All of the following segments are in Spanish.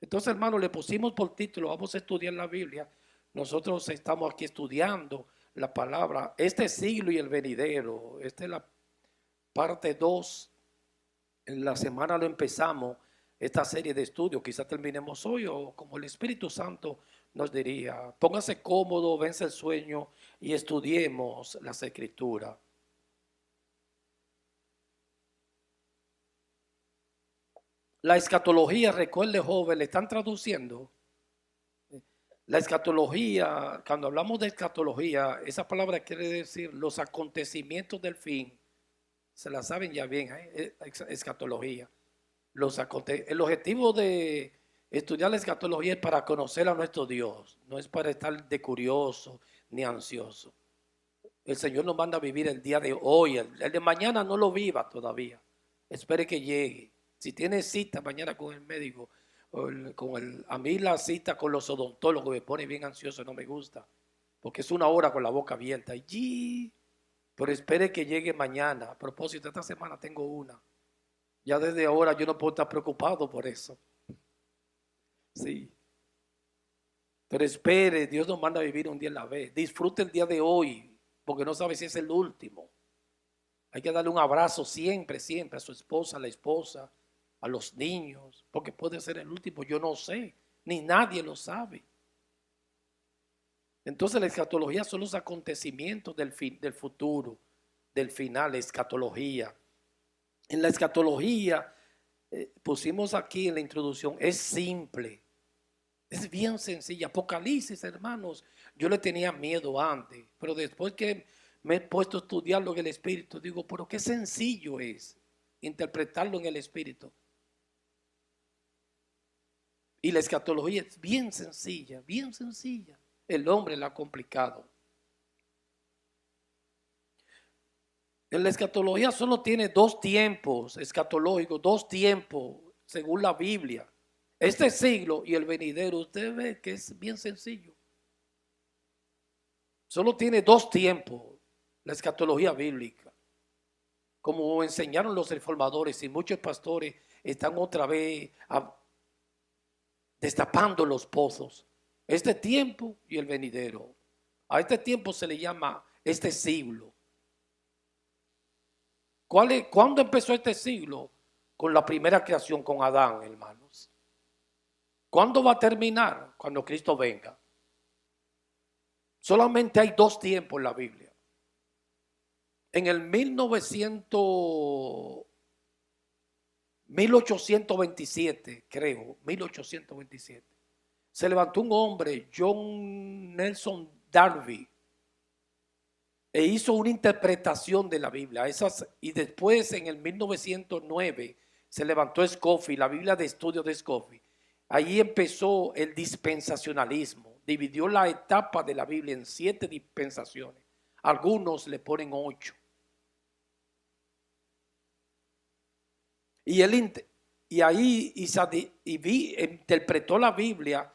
Entonces, hermano, le pusimos por título, vamos a estudiar la Biblia. Nosotros estamos aquí estudiando la palabra, este siglo y el venidero. Esta es la parte 2. En la semana lo empezamos, esta serie de estudios. Quizás terminemos hoy o como el Espíritu Santo nos diría. Póngase cómodo, vence el sueño y estudiemos las Escrituras. La escatología, recuerde joven, le están traduciendo. La escatología, cuando hablamos de escatología, esa palabra quiere decir los acontecimientos del fin. Se la saben ya bien, escatología. El objetivo de estudiar la escatología es para conocer a nuestro Dios, no es para estar de curioso ni ansioso. El Señor nos manda a vivir el día de hoy, el de mañana no lo viva todavía. Espere que llegue. Si tiene cita mañana con el médico, a mí la cita con los odontólogos me pone bien ansioso, no me gusta, porque es una hora con la boca abierta. Pero espere que llegue mañana. A propósito, esta semana tengo una. Ya desde ahora yo no puedo estar preocupado por eso. Sí. Pero espere, Dios nos manda a vivir un día a la vez. Disfrute el día de hoy, porque no sabe si es el último. Hay que darle un abrazo siempre, siempre a su esposa, a la esposa, a los niños, porque puede ser el último, yo no sé, ni nadie lo sabe. Entonces la escatología son los acontecimientos del futuro, del final, la escatología. En la escatología, pusimos aquí en la introducción, es simple, es bien sencilla. Apocalipsis, hermanos, yo le tenía miedo antes, pero después que me he puesto a estudiarlo en el Espíritu, digo, pero qué sencillo es interpretarlo en el Espíritu. Y la escatología es bien sencilla, bien sencilla. El hombre la ha complicado. En la escatología solo tiene dos tiempos escatológicos, dos tiempos según la Biblia. Este siglo y el venidero, usted ve que es bien sencillo. Solo tiene dos tiempos la escatología bíblica. Como enseñaron los reformadores y muchos pastores están otra vez destapando los pozos. Este tiempo y el venidero. A este tiempo se le llama este siglo. ¿Cuándo empezó este siglo? Con la primera creación, con Adán, hermanos. ¿Cuándo va a terminar? Cuando Cristo venga. Solamente hay dos tiempos en la Biblia. En el 1827, creo, 1827, se levantó un hombre, John Nelson Darby, e hizo una interpretación de la Biblia. Y después, en el 1909, se levantó Scofield, la Biblia de estudio de Scofield. Ahí empezó el dispensacionalismo. Dividió la etapa de la Biblia en 7 dispensaciones. Algunos le ponen 8. Y ahí interpretó la Biblia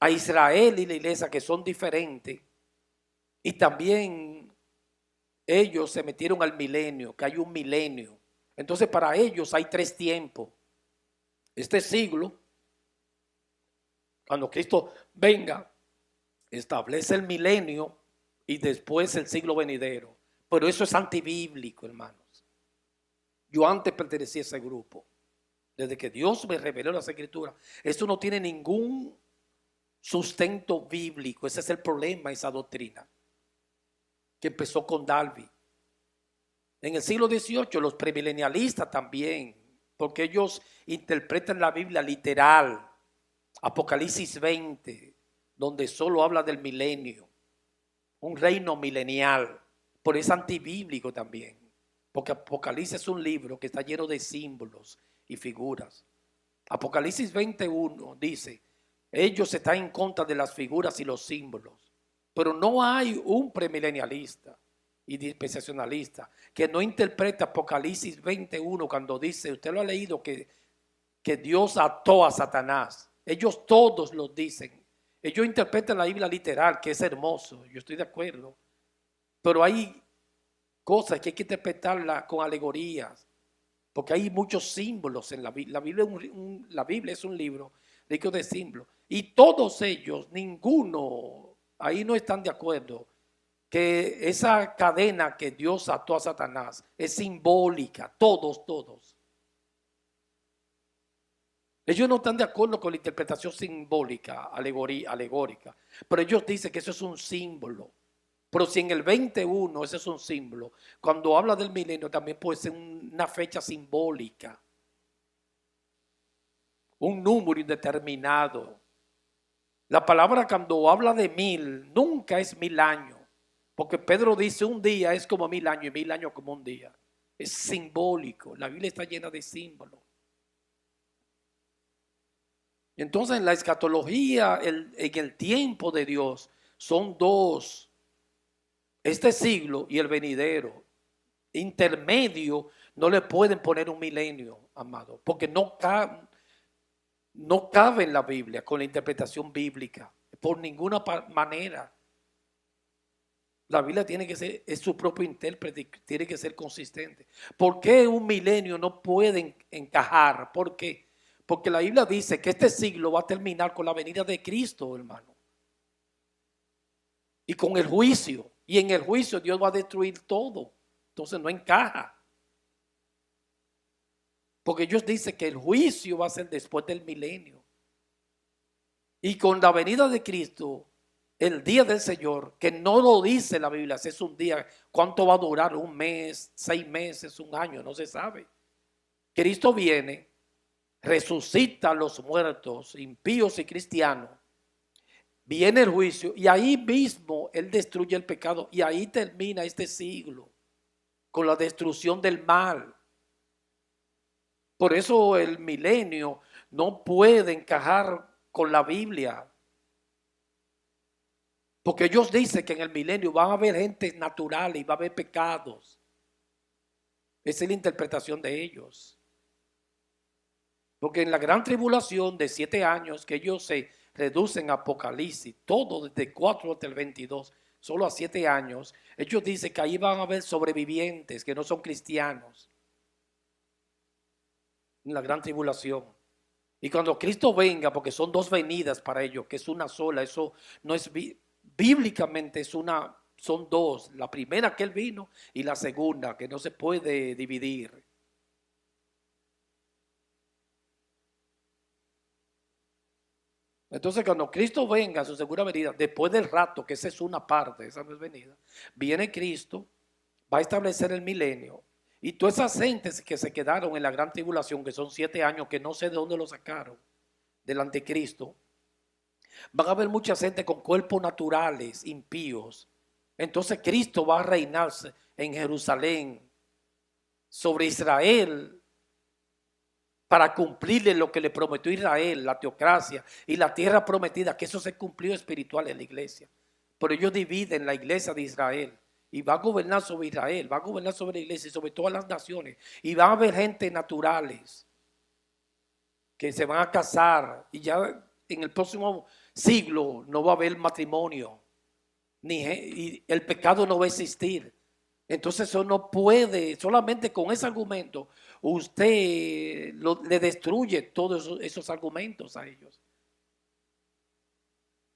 a Israel y la iglesia, que son diferentes. Y también ellos se metieron al milenio, que hay un milenio. Entonces para ellos hay 3 tiempos. Este siglo, cuando Cristo venga, establece el milenio y después el siglo venidero. Pero eso es antibíblico, hermanos. Yo antes pertenecía a ese grupo. Desde que Dios me reveló las Escrituras, eso no tiene ningún sustento bíblico. Ese es el problema, esa doctrina que empezó con Darby. En el siglo XVIII los premilenialistas también, porque ellos interpretan la Biblia literal. Apocalipsis 20, donde solo habla del milenio, un reino milenial, pero es antibíblico también, porque Apocalipsis es un libro que está lleno de símbolos y figuras. Apocalipsis 21 dice, ellos están en contra de las figuras y los símbolos, pero no hay un premilenialista y dispensacionalista que no interprete Apocalipsis 21 cuando dice, usted lo ha leído, que Dios ató a Satanás. Ellos todos lo dicen. Ellos interpretan la Biblia literal, que es hermoso, yo estoy de acuerdo, pero hay cosas que hay que interpretarla con alegorías, porque hay muchos símbolos en la Biblia. La Biblia es un libro rico de símbolos. Y todos ellos, ninguno, ahí no están de acuerdo que esa cadena que Dios ató a Satanás es simbólica. Todos. Ellos no están de acuerdo con la interpretación simbólica, alegórica. Pero ellos dicen que eso es un símbolo. Pero si en el 21 ese es un símbolo, cuando habla del milenio también puede ser una fecha simbólica, un número indeterminado. La palabra cuando habla de 1000 nunca es 1000 años, porque Pedro dice un día es como 1000 años y 1000 años como un día. Es simbólico, la Biblia está llena de símbolos. Entonces la escatología en el tiempo de Dios son dos, este siglo y el venidero. Intermedio no le pueden poner un milenio, amado, porque no cabe en la Biblia con la interpretación bíblica, por ninguna manera. La Biblia tiene que ser, es su propio intérprete, tiene que ser consistente. ¿Por qué un milenio no puede encajar? ¿Por qué? Porque la Biblia dice que este siglo va a terminar con la venida de Cristo, hermano. Y con el juicio. Y en el juicio Dios va a destruir todo. Entonces no encaja. Porque ellos dicen que el juicio va a ser después del milenio. Y con la venida de Cristo, el día del Señor, que no lo dice la Biblia, si es un día, ¿cuánto va a durar? Un mes, 6 meses, un año, no se sabe. Cristo viene, resucita a los muertos, impíos y cristianos. Viene el juicio y ahí mismo Él destruye el pecado y ahí termina este siglo con la destrucción del mal. Por eso el milenio no puede encajar con la Biblia. Porque ellos dicen que en el milenio van a haber gente natural y va a haber pecados. Esa es la interpretación de ellos. Porque en la gran tribulación de 7 años que ellos se reducen a Apocalipsis, todo desde 4 hasta el 22, solo a 7 años, ellos dicen que ahí van a haber sobrevivientes que no son cristianos. En la gran tribulación. Y cuando Cristo venga, porque son dos venidas para ellos, que es una sola, eso no es bíblicamente, son dos. La primera que Él vino y la segunda, que no se puede dividir. Entonces, cuando Cristo venga a su segura venida, después del rato, que esa es una parte, esa no es venida, viene Cristo, va a establecer el milenio. Y todas esas gentes que se quedaron en la gran tribulación, que son 7 años, que no sé de dónde lo sacaron, del anticristo, van a haber mucha gente con cuerpos naturales, impíos. Entonces Cristo va a reinarse en Jerusalén sobre Israel para cumplirle lo que le prometió Israel, la teocracia y la tierra prometida, que eso se cumplió espiritual en la iglesia. Pero ellos dividen la iglesia de Israel y va a gobernar sobre Israel, va a gobernar sobre la iglesia y sobre todas las naciones. Y van a haber gente naturales que se van a casar y ya en el próximo siglo no va a haber matrimonio, y el pecado no va a existir. Entonces eso no puede, solamente con ese argumento, usted le destruye todos esos argumentos a ellos.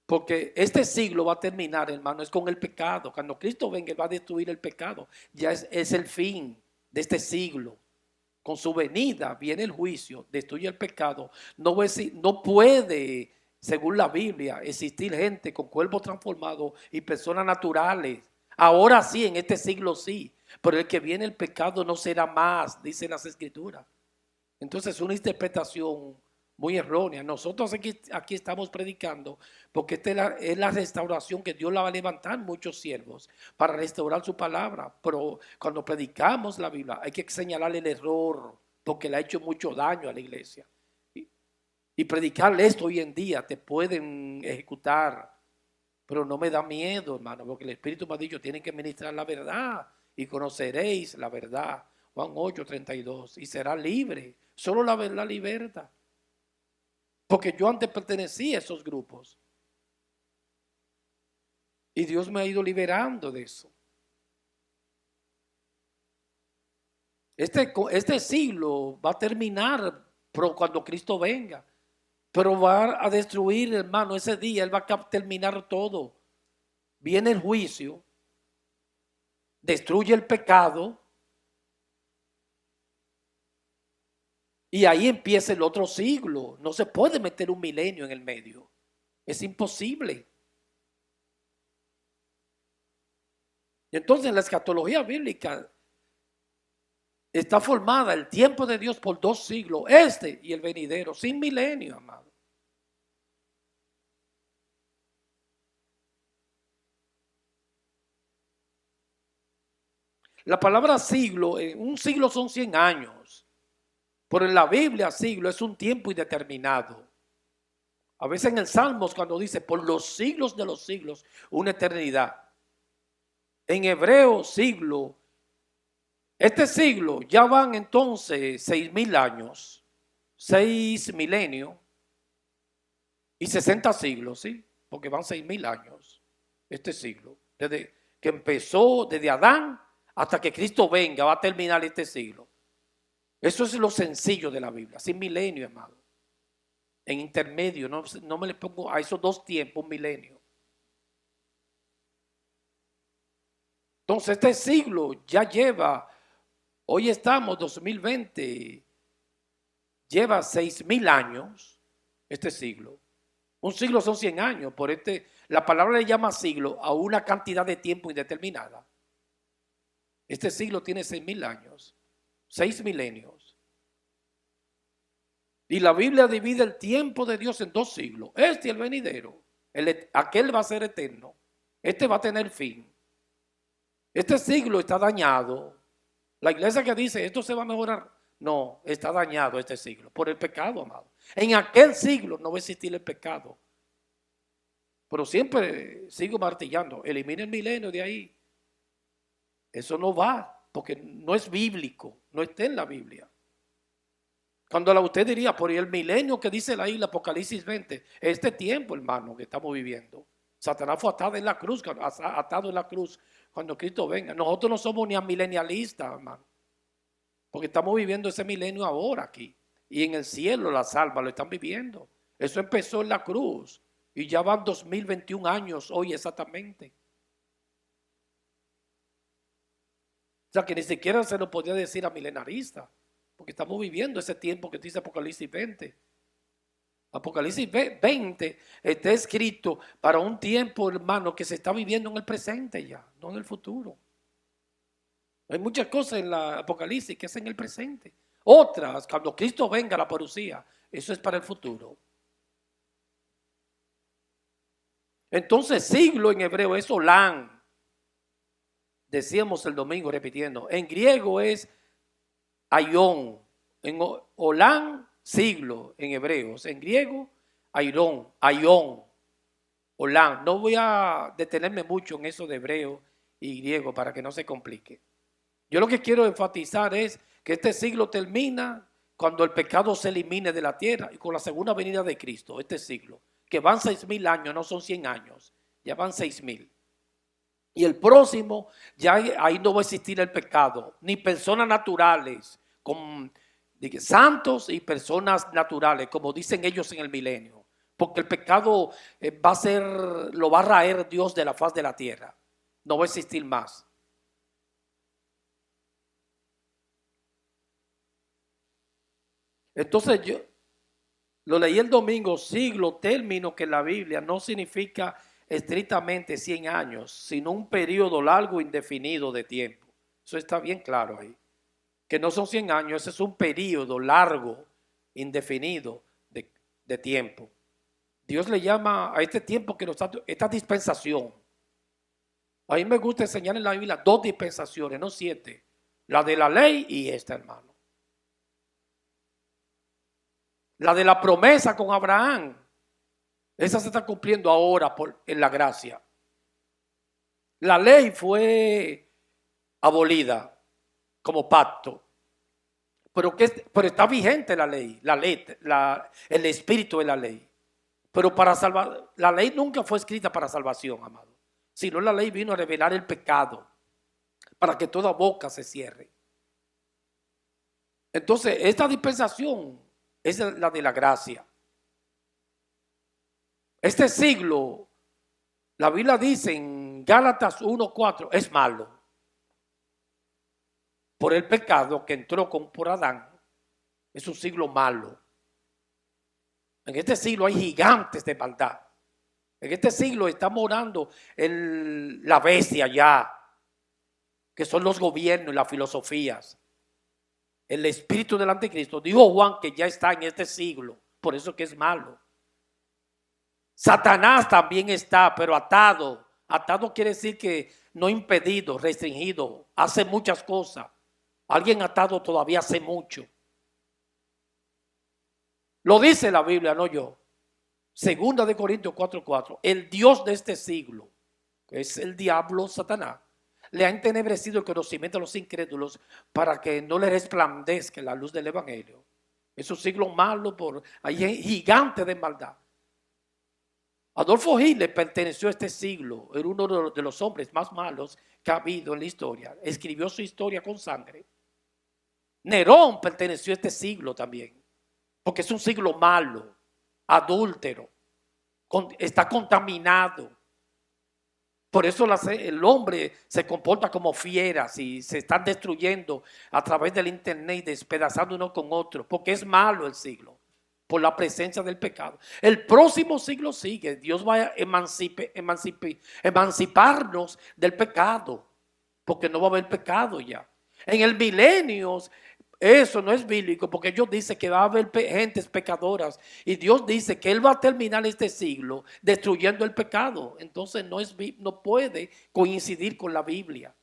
Porque este siglo va a terminar, hermano, es con el pecado. Cuando Cristo venga, Él va a destruir el pecado. Ya es el fin de este siglo. Con su venida viene el juicio, destruye el pecado. No puede, según la Biblia, existir gente con cuerpos transformados y personas naturales. Ahora sí, en este siglo sí, pero el que viene el pecado no será más, dicen las Escrituras. Entonces es una interpretación muy errónea. Nosotros aquí estamos predicando porque esta es la restauración que Dios la va a levantar muchos siervos para restaurar su palabra. Pero cuando predicamos la Biblia hay que señalarle el error porque le ha hecho mucho daño a la iglesia. Y predicarle esto hoy en día te pueden ejecutar, pero no me da miedo, hermano, porque el Espíritu me ha dicho, tienen que ministrar la verdad y conoceréis la verdad. Juan 8:32, y será libre. Solo la verdad liberta. Porque yo antes pertenecía a esos grupos. Y Dios me ha ido liberando de eso. Este siglo va a terminar cuando Cristo venga, pero va a destruir, hermano, ese día. Él va a terminar todo. Viene el juicio, destruye el pecado y ahí empieza el otro siglo. No se puede meter un milenio en el medio. Es imposible. Y entonces la escatología bíblica está formada el tiempo de Dios por 2 siglos, este y el venidero, sin milenio, amado. La palabra siglo, un siglo son 100 años, pero en la Biblia siglo es un tiempo indeterminado. A veces en el Salmos cuando dice por los siglos de los siglos, una eternidad. En hebreo siglo, este siglo ya van entonces 6.000 años, 6 milenios y 60 siglos, ¿sí? Porque van 6.000 años este siglo. Desde que empezó, desde Adán hasta que Cristo venga, va a terminar este siglo. Eso es lo sencillo de la Biblia, sin milenio, hermano. En intermedio, no me le pongo a esos 2 tiempos, un milenio. Entonces este siglo ya lleva, hoy estamos 2020, lleva 6.000 años este siglo. Un siglo son 100 años, por la palabra le llama siglo a una cantidad de tiempo indeterminada. Este siglo tiene 6.000 años, 6 milenios. Y la Biblia divide el tiempo de Dios en 2 siglos. Este y el venidero. Aquel va a ser eterno. Este va a tener fin. Este siglo está dañado. La iglesia que dice esto se va a mejorar, no, está dañado este siglo por el pecado, amado. En aquel siglo no va a existir el pecado. Pero siempre sigo martillando, elimina el milenio de ahí. Eso no va, porque no es bíblico, no está en la Biblia. Cuando usted diría, por el milenio que dice la isla Apocalipsis 20, este tiempo, hermano, que estamos viviendo. Satanás fue atado en la cruz, cuando Cristo venga. Nosotros no somos ni milenialistas, hermano, porque estamos viviendo ese milenio ahora aquí. Y en el cielo las almas lo están viviendo. Eso empezó en la cruz y ya van 2021 años hoy exactamente. O sea que ni siquiera se lo podía decir a milenarista, porque estamos viviendo ese tiempo que dice Apocalipsis 20. Apocalipsis 20 está escrito para un tiempo, hermano, que se está viviendo en el presente ya, no en el futuro. Hay muchas cosas en la Apocalipsis que es en el presente. Otras, cuando Cristo venga a la parucía, eso es para el futuro. Entonces, siglo en hebreo es olán. Decíamos el domingo repitiendo. En griego es aión. En olán, siglo en hebreos. En griego, aión. Olán. No voy a detenerme mucho en eso de hebreo y griego para que no se complique. Yo lo que quiero enfatizar es que este siglo termina cuando el pecado se elimine de la tierra y con la segunda venida de Cristo, este siglo, que van 6.000 años, no son 100 años, ya van 6.000. Y el próximo, ya ahí no va a existir el pecado, ni personas naturales, santos y personas naturales, como dicen ellos en el milenio, porque el pecado lo va a raer Dios de la faz de la tierra, no va a existir más. Entonces yo lo leí el domingo, siglo, término que en la Biblia no significa estrictamente 100 años, sino un periodo largo indefinido de tiempo. Eso está bien claro ahí. Que no son 100 años, ese es un periodo largo, indefinido de tiempo. Dios le llama a este tiempo esta dispensación. A mí me gusta enseñar en la Biblia 2 dispensaciones, no 7. La de la ley y esta, hermano. La de la promesa con Abraham. Esa se está cumpliendo ahora en la gracia. La ley fue abolida como pacto. Pero está vigente la ley, el espíritu de la ley. Pero para salvar, la ley nunca fue escrita para salvación, amado. Sino la ley vino a revelar el pecado para que toda boca se cierre. Entonces, esta dispensación es la de la gracia. Este siglo, la Biblia dice en Gálatas 1:4, es malo. Por el pecado que entró por Adán, es un siglo malo. En este siglo hay gigantes de maldad. En este siglo está morando la bestia ya, que son los gobiernos y las filosofías. El espíritu del anticristo, dijo Juan, que ya está en este siglo, por eso que es malo. Satanás también está, pero atado. Atado quiere decir que no impedido, restringido, hace muchas cosas. Alguien atado todavía hace mucho. Lo dice la Biblia, no yo. Segunda de Corintios 4:4. El Dios de este siglo, que es el diablo Satanás, le ha entenebrecido el conocimiento a los incrédulos para que no le resplandezca la luz del evangelio. Es un siglo malo, hay gigante de maldad. Adolfo Hitler perteneció a este siglo, era uno de los hombres más malos que ha habido en la historia. Escribió su historia con sangre. Nerón perteneció a este siglo también, porque es un siglo malo, adúltero, está contaminado. Por eso el hombre se comporta como fieras y se están destruyendo a través del internet, despedazando uno con otro, porque es malo el siglo, por la presencia del pecado. El próximo siglo sigue, Dios va a emanciparnos del pecado, porque no va a haber pecado ya. En el milenio, eso no es bíblico, porque Dios dice que va a haber gentes pecadoras y Dios dice que Él va a terminar este siglo destruyendo el pecado. Entonces no puede coincidir con la Biblia.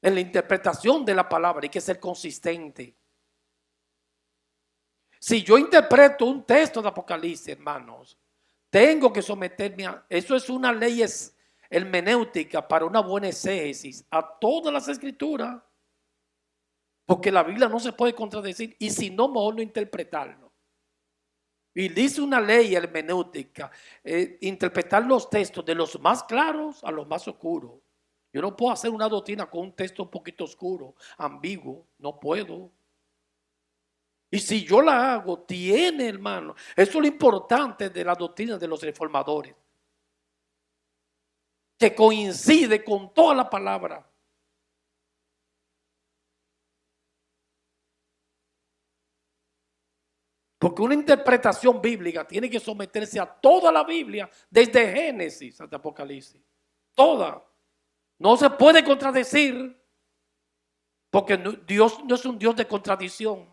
En la interpretación de la palabra hay que ser consistente. Si yo interpreto un texto de Apocalipsis, hermanos, tengo que someterme a... Eso es una ley hermenéutica para una buena exégesis a todas las escrituras. Porque la Biblia no se puede contradecir y si no, mejor no interpretarlo. Y dice una ley hermenéutica, interpretar los textos de los más claros a los más oscuros. Yo no puedo hacer una doctrina con un texto un poquito oscuro, ambiguo, no puedo. Y si yo la hago, tiene, hermano, eso es lo importante de la doctrina de los reformadores, que coincide con toda la palabra. Porque una interpretación bíblica tiene que someterse a toda la Biblia, desde Génesis hasta Apocalipsis. Toda. No se puede contradecir, porque Dios no es un Dios de contradicción.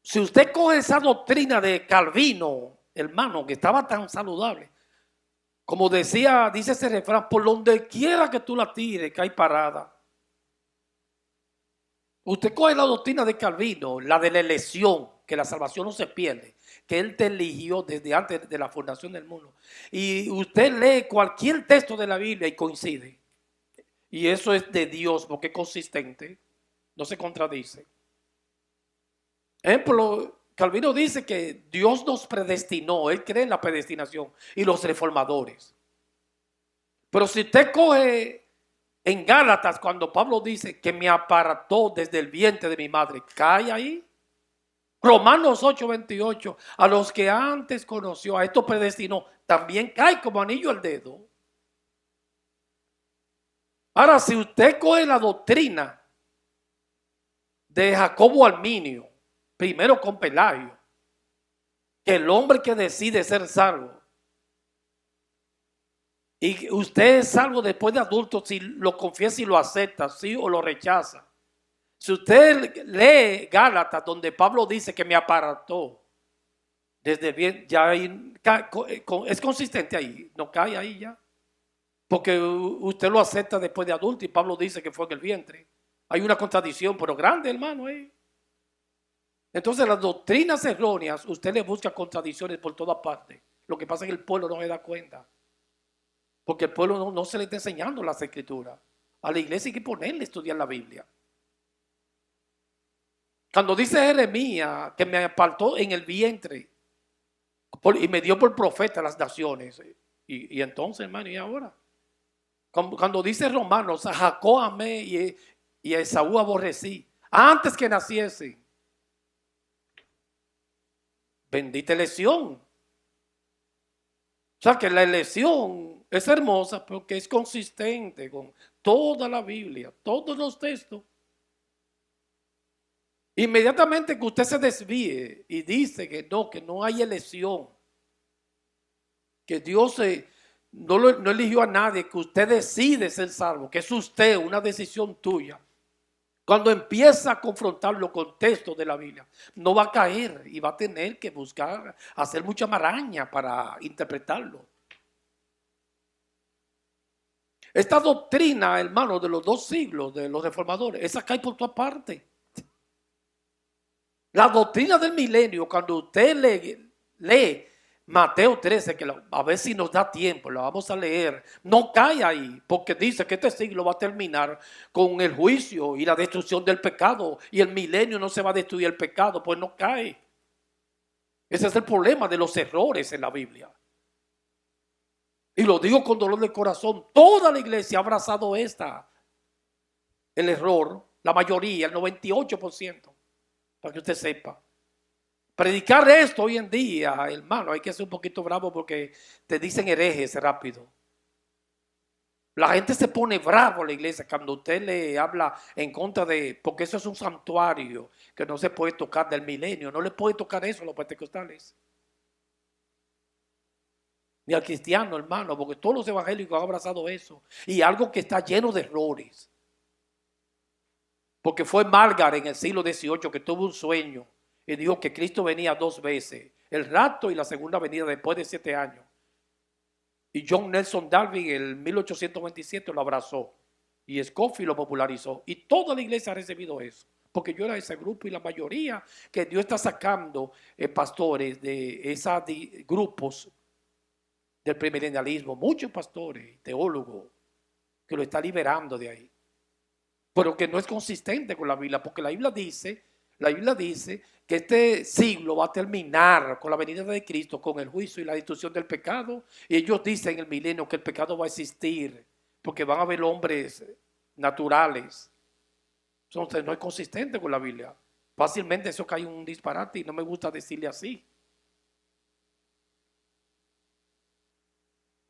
Si usted coge esa doctrina de Calvino, hermano, que estaba tan saludable, como dice ese refrán, por donde quiera que tú la tires, cae parada. Usted coge la doctrina de Calvino, la de la elección, que la salvación no se pierde, que Él te eligió desde antes de la fundación del mundo. Y usted lee cualquier texto de la Biblia y coincide. Y eso es de Dios, porque es consistente, no se contradice. Ejemplo, Calvino dice que Dios nos predestinó, Él cree en la predestinación y los reformadores. Pero si usted coge en Gálatas, cuando Pablo dice que me apartó desde el vientre de mi madre, cae ahí. Romanos 8:28, a los que antes conoció, a esto predestinó, también cae como anillo al dedo. Ahora, si usted coge la doctrina de Jacobo Arminio, primero con Pelagio, que el hombre que decide ser salvo, y usted es salvo después de adulto si lo confiesa y lo acepta, sí o lo rechaza. Si usted lee Gálatas, donde Pablo dice que me apartó desde bien, ya ahí, es consistente ahí, no cae ahí ya. Porque usted lo acepta después de adulto y Pablo dice que fue en el vientre. Hay una contradicción, pero grande, hermano. Entonces, las doctrinas erróneas, usted le busca contradicciones por todas partes. Lo que pasa es que el pueblo no se da cuenta. Porque el pueblo no se le está enseñando las escrituras. A la iglesia hay que ponerle a estudiar la Biblia. Cuando dice Jeremías que me apartó en el vientre, Y me dio por profeta a las naciones. Y entonces, hermano, ¿y ahora? Cuando dice Romanos, a Jacob amé y a Esaú aborrecí, antes que naciese. Bendita elección. O sea que la elección es hermosa porque es consistente con toda la Biblia, todos los textos. Inmediatamente que usted se desvíe y dice que no hay elección, que Dios no eligió a nadie, que usted decide ser salvo, que es usted, una decisión tuya. Cuando empieza a confrontar los contextos de la Biblia, no va a caer y va a tener que buscar hacer mucha maraña para interpretarlo. Esta doctrina, hermano, de los 2 siglos de los reformadores, esa cae por toda parte. La doctrina del milenio, cuando usted lee Mateo 13, que a ver si nos da tiempo, lo vamos a leer, no cae ahí, porque dice que este siglo va a terminar con el juicio y la destrucción del pecado, y el milenio no se va a destruir el pecado, pues no cae. Ese es el problema de los errores en la Biblia. Y lo digo con dolor de corazón, toda la iglesia ha abrazado el error, la mayoría, el 98%, para que usted sepa. Predicar esto hoy en día, hermano, hay que ser un poquito bravo porque te dicen herejes rápido. La gente se pone bravo a la iglesia cuando usted le habla en contra porque eso es un santuario que no se puede tocar del milenio. No le puede tocar eso a los pentecostales. Ni al cristiano, hermano, porque todos los evangélicos han abrazado eso. Y algo que está lleno de errores. Porque fue Margaret en el siglo XVIII que tuvo un sueño y dijo que Cristo venía 2 veces, el rapto y la segunda venida después de 7 años. Y John Nelson Darby en 1827 lo abrazó y Scofield lo popularizó. Y toda la iglesia ha recibido eso, porque yo era ese grupo y la mayoría que Dios está sacando pastores de esos grupos del premilenialismo, muchos pastores, teólogos, que lo está liberando de ahí. Pero que no es consistente con la Biblia, porque la Biblia dice que este siglo va a terminar con la venida de Cristo, con el juicio y la destrucción del pecado. Y ellos dicen en el milenio que el pecado va a existir, porque van a haber hombres naturales. Entonces no es consistente con la Biblia. Fácilmente eso cae un disparate y no me gusta decirle así.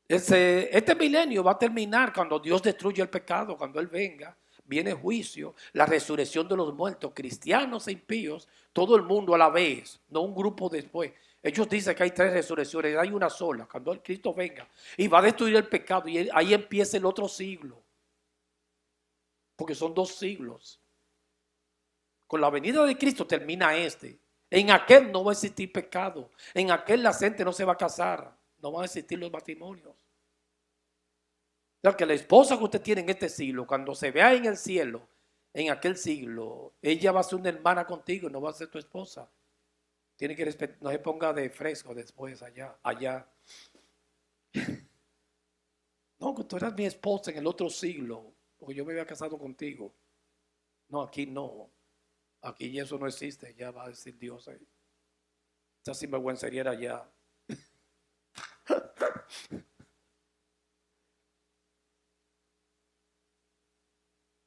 Este milenio va a terminar cuando Dios destruye el pecado, cuando Él venga. Viene juicio, la resurrección de los muertos, cristianos e impíos, todo el mundo a la vez, no un grupo después. Ellos dicen que hay 3 resurrecciones, hay una sola, cuando el Cristo venga y va a destruir el pecado y ahí empieza el otro siglo, porque son 2 siglos. Con la venida de Cristo termina este. En aquel no va a existir pecado, en aquel la gente no se va a casar, no van a existir los matrimonios. Que la esposa que usted tiene en este siglo, cuando se vea en el cielo, en aquel siglo, ella va a ser una hermana contigo, no va a ser tu esposa. Tiene que respetar, no se ponga de fresco después allá. No, que tú eras mi esposa en el otro siglo, porque yo me había casado contigo. No, aquí no. Aquí eso no existe, ya va a decir Dios ahí. Esa sinvergüencería era allá.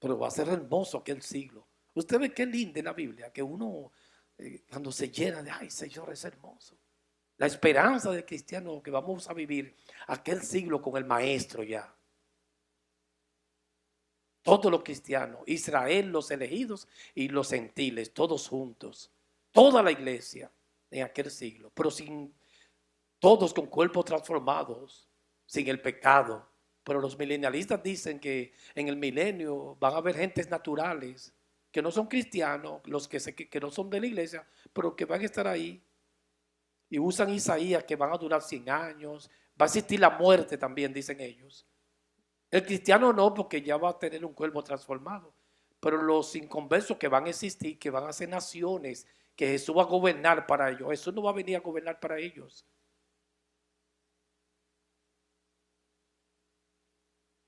Pero va a ser hermoso aquel siglo. Usted ve qué linda en la Biblia, que uno cuando se llena de, ay Señor, es hermoso. La esperanza del cristiano que vamos a vivir aquel siglo con el maestro ya. Todos los cristianos, Israel, los elegidos y los gentiles, todos juntos. Toda la iglesia en aquel siglo, pero sin todos con cuerpos transformados, sin el pecado. Pero los milenialistas dicen que en el milenio van a haber gentes naturales que no son cristianos, los que no son de la iglesia, pero que van a estar ahí. Y usan Isaías que van a durar 100 años. Va a existir la muerte también, dicen ellos. El cristiano no, porque ya va a tener un cuerpo transformado. Pero los inconversos que van a existir, que van a ser naciones, que Jesús va a gobernar para ellos. Jesús no va a venir a gobernar para ellos.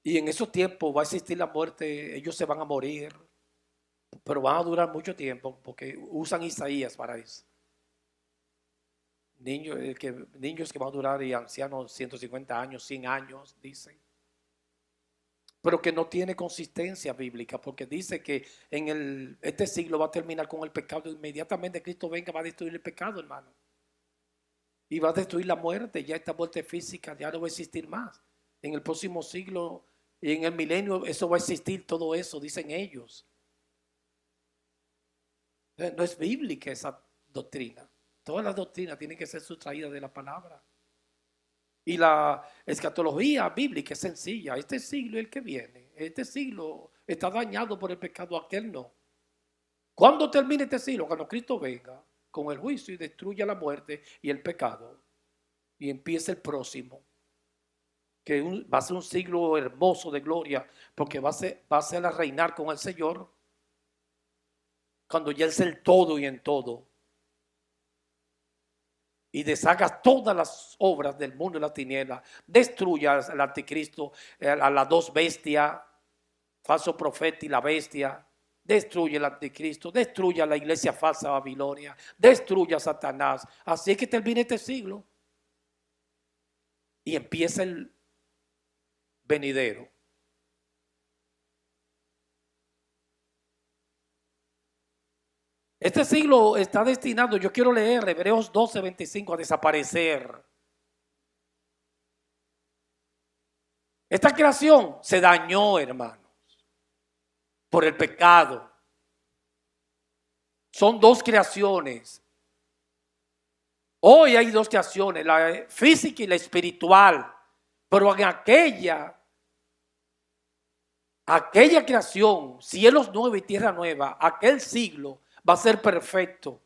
Y en esos tiempos va a existir la muerte, ellos se van a morir, pero van a durar mucho tiempo porque usan Isaías para eso. Niños que van a durar y ancianos 150 años, 100 años, dicen. Pero que no tiene consistencia bíblica, porque dice que este siglo va a terminar con el pecado. Inmediatamente Cristo venga, va a destruir el pecado, hermano. Y va a destruir la muerte. Ya esta muerte física ya no va a existir más. En el próximo siglo y en el milenio eso va a existir, todo eso, dicen ellos. No es bíblica esa doctrina. Todas las doctrinas tienen que ser sustraídas de la palabra. Y la escatología bíblica es sencilla. Este siglo es el que viene. Este siglo está dañado por el pecado, aquel no. ¿Cuándo termine este siglo? Cuando Cristo venga con el juicio y destruya la muerte y el pecado. Y empiece el próximo. Que va a ser un siglo hermoso de gloria, porque va a ser a reinar con el Señor. Cuando ya es el todo y en todo. Y deshaga todas las obras del mundo de la tiniebla, destruya al anticristo, a las dos bestias, falso profeta y la bestia, destruye el anticristo, destruya la iglesia falsa Babilonia, destruya a Satanás. Así es que termina este siglo y empieza el venidero. Este siglo está destinado, yo quiero leer Hebreos 12:25, a desaparecer. Esta creación se dañó, hermanos, por el pecado. Son dos creaciones. Hoy hay dos creaciones, la física y la espiritual. Pero en aquella creación, cielos nuevos y tierra nueva, aquel siglo va a ser perfecto.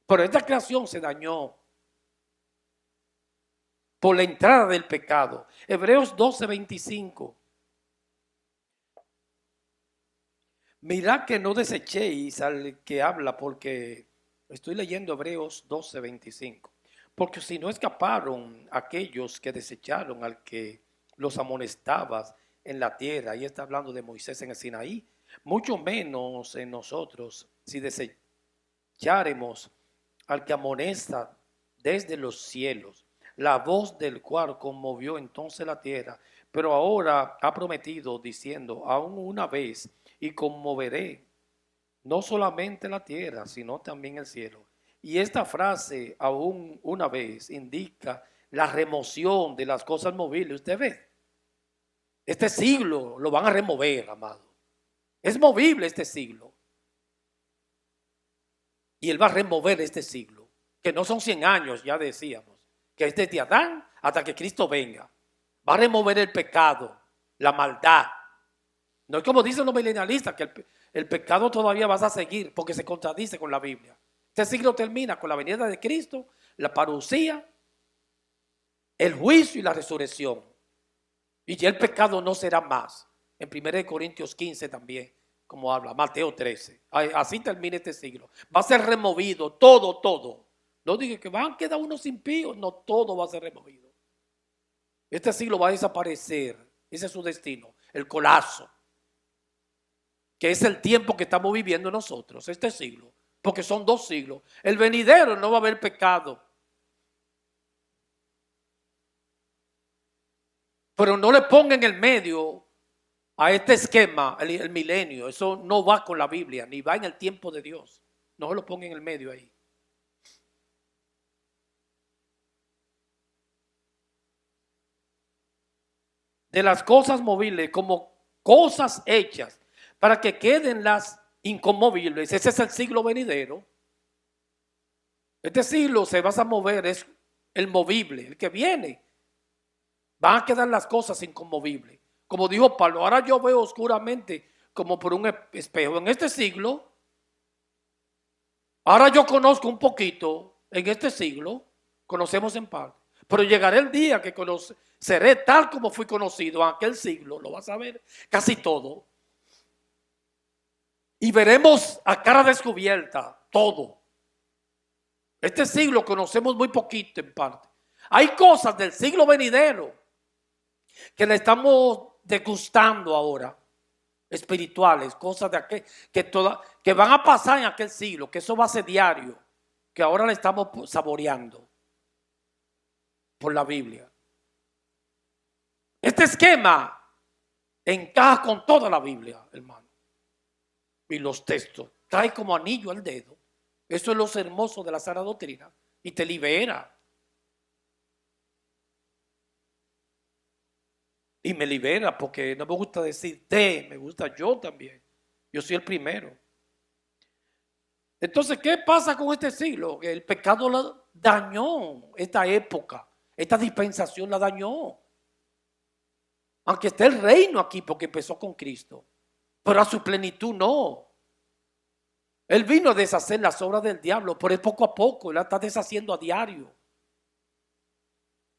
Pero esta creación se dañó por la entrada del pecado. Hebreos 12:25. Mirad que no desechéis al que habla, porque estoy leyendo Hebreos 12:25. Porque si no escaparon aquellos que desecharon al que los amonestaba en la tierra, y está hablando de Moisés en el Sinaí, mucho menos en nosotros, si desecharemos al que amonesta desde los cielos, la voz del cual conmovió entonces la tierra, pero ahora ha prometido diciendo, aún una vez, y conmoveré no solamente la tierra, sino también el cielo. Y esta frase, aún una vez, indica la remoción de las cosas movibles. Usted ve, este siglo lo van a remover, amado. Es movible este siglo. Y Él va a remover este siglo, que no son 100 años, ya decíamos, que es desde Adán hasta que Cristo venga. Va a remover el pecado, la maldad. No es como dicen los milenialistas, que el pecado todavía va a seguir porque se contradice con la Biblia. Este siglo termina con la venida de Cristo, la parucía, el juicio y la resurrección. Y ya el pecado no será más. En 1 Corintios 15 también, como habla, Mateo 13. Así termina este siglo. Va a ser removido todo. No diga que van a quedar unos impíos, no, todo va a ser removido. Este siglo va a desaparecer. Ese es su destino, el colapso. Que es el tiempo que estamos viviendo nosotros, este siglo, porque son 2 siglos. El venidero no va a haber pecado. Pero no le ponga en el medio a este esquema, el milenio. Eso no va con la Biblia, ni va en el tiempo de Dios. No se lo ponga en el medio ahí. De las cosas movibles como cosas hechas para que queden las inconmovibles. Ese es el siglo venidero. Este siglo se va a mover, es el movible, el que viene. Van a quedar las cosas inconmovibles. Como dijo Pablo, ahora yo veo oscuramente como por un espejo. En este siglo, ahora yo conozco un poquito, en este siglo, conocemos en parte. Pero llegará el día que seré tal como fui conocido en aquel siglo, lo vas a ver casi todo. Y veremos a cara descubierta todo. Este siglo conocemos muy poquito en parte. Hay cosas del siglo venidero que le estamos degustando ahora, espirituales, cosas de aquel, que van a pasar en aquel siglo, que eso va a ser diario. que ahora la estamos saboreando por la Biblia. Este esquema encaja con toda la Biblia, hermano. Y los textos cae como anillo al dedo. Eso es lo hermoso de la sana doctrina y te libera. Y me libera porque no me gusta decir te, me gusta yo también. Yo soy el primero. Entonces, ¿qué pasa con este siglo? El pecado la dañó esta época, esta dispensación la dañó. Aunque esté el reino aquí porque empezó con Cristo, pero a su plenitud no. Él vino a deshacer las obras del diablo, pero es poco a poco, él la está deshaciendo a diario.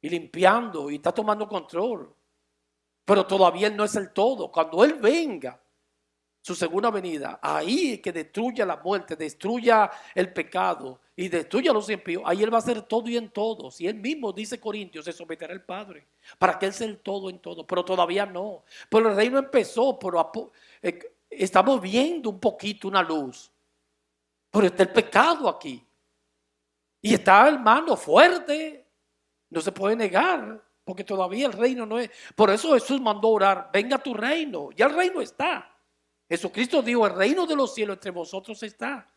Y limpiando y está tomando control. Pero todavía él no es el todo. Cuando él venga, su segunda venida, ahí que destruya la muerte, destruya el pecado y destruya a los impíos, ahí él va a ser todo y en todos. Y él mismo, dice Corintios, se someterá al Padre para que él sea el todo en todo, pero todavía no. Pero el reino empezó, pero estamos viendo un poquito una luz. Pero está el pecado aquí. Y está, hermano, fuerte. No se puede negar, porque todavía el reino no es. Por eso Jesús mandó orar, venga tu reino. Ya el reino está. Jesucristo dijo, el reino de los cielos entre vosotros está.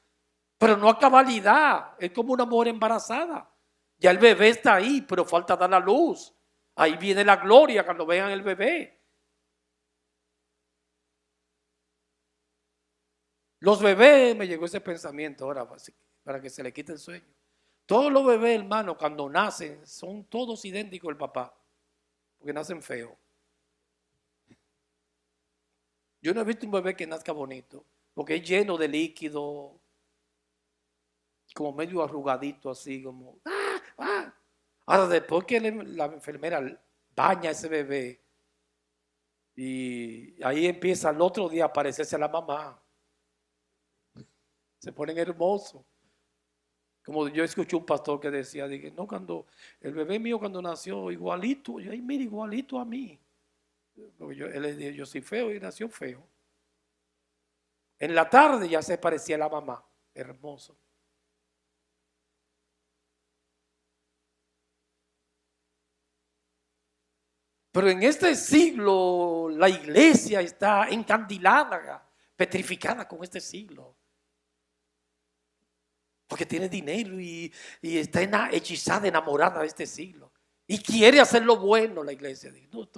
Pero no a cabalidad. Es como una mujer embarazada. Ya el bebé está ahí, pero falta dar la luz. Ahí viene la gloria cuando vean el bebé. Los bebés, me llegó ese pensamiento ahora para que se le quite el sueño. Todos los bebés, hermano, cuando nacen, son todos idénticos al papá, porque nacen feos. Yo no he visto un bebé que nazca bonito, porque es lleno de líquido, como medio arrugadito así, como... Ahora, después que la enfermera baña a ese bebé, y ahí empieza el otro día a parecerse a la mamá. Se ponen hermosos. Como yo escuché un pastor que decía, dije, no, cuando el bebé mío cuando nació igualito, ay, mira, igualito a mí. Porque él le dijo, yo soy feo y nació feo. En la tarde ya se parecía a la mamá, hermoso. Pero en este siglo la iglesia está encandilada, petrificada con este siglo. Porque tiene dinero y está hechizada, enamorada de este siglo. Y quiere hacer lo bueno la iglesia. No,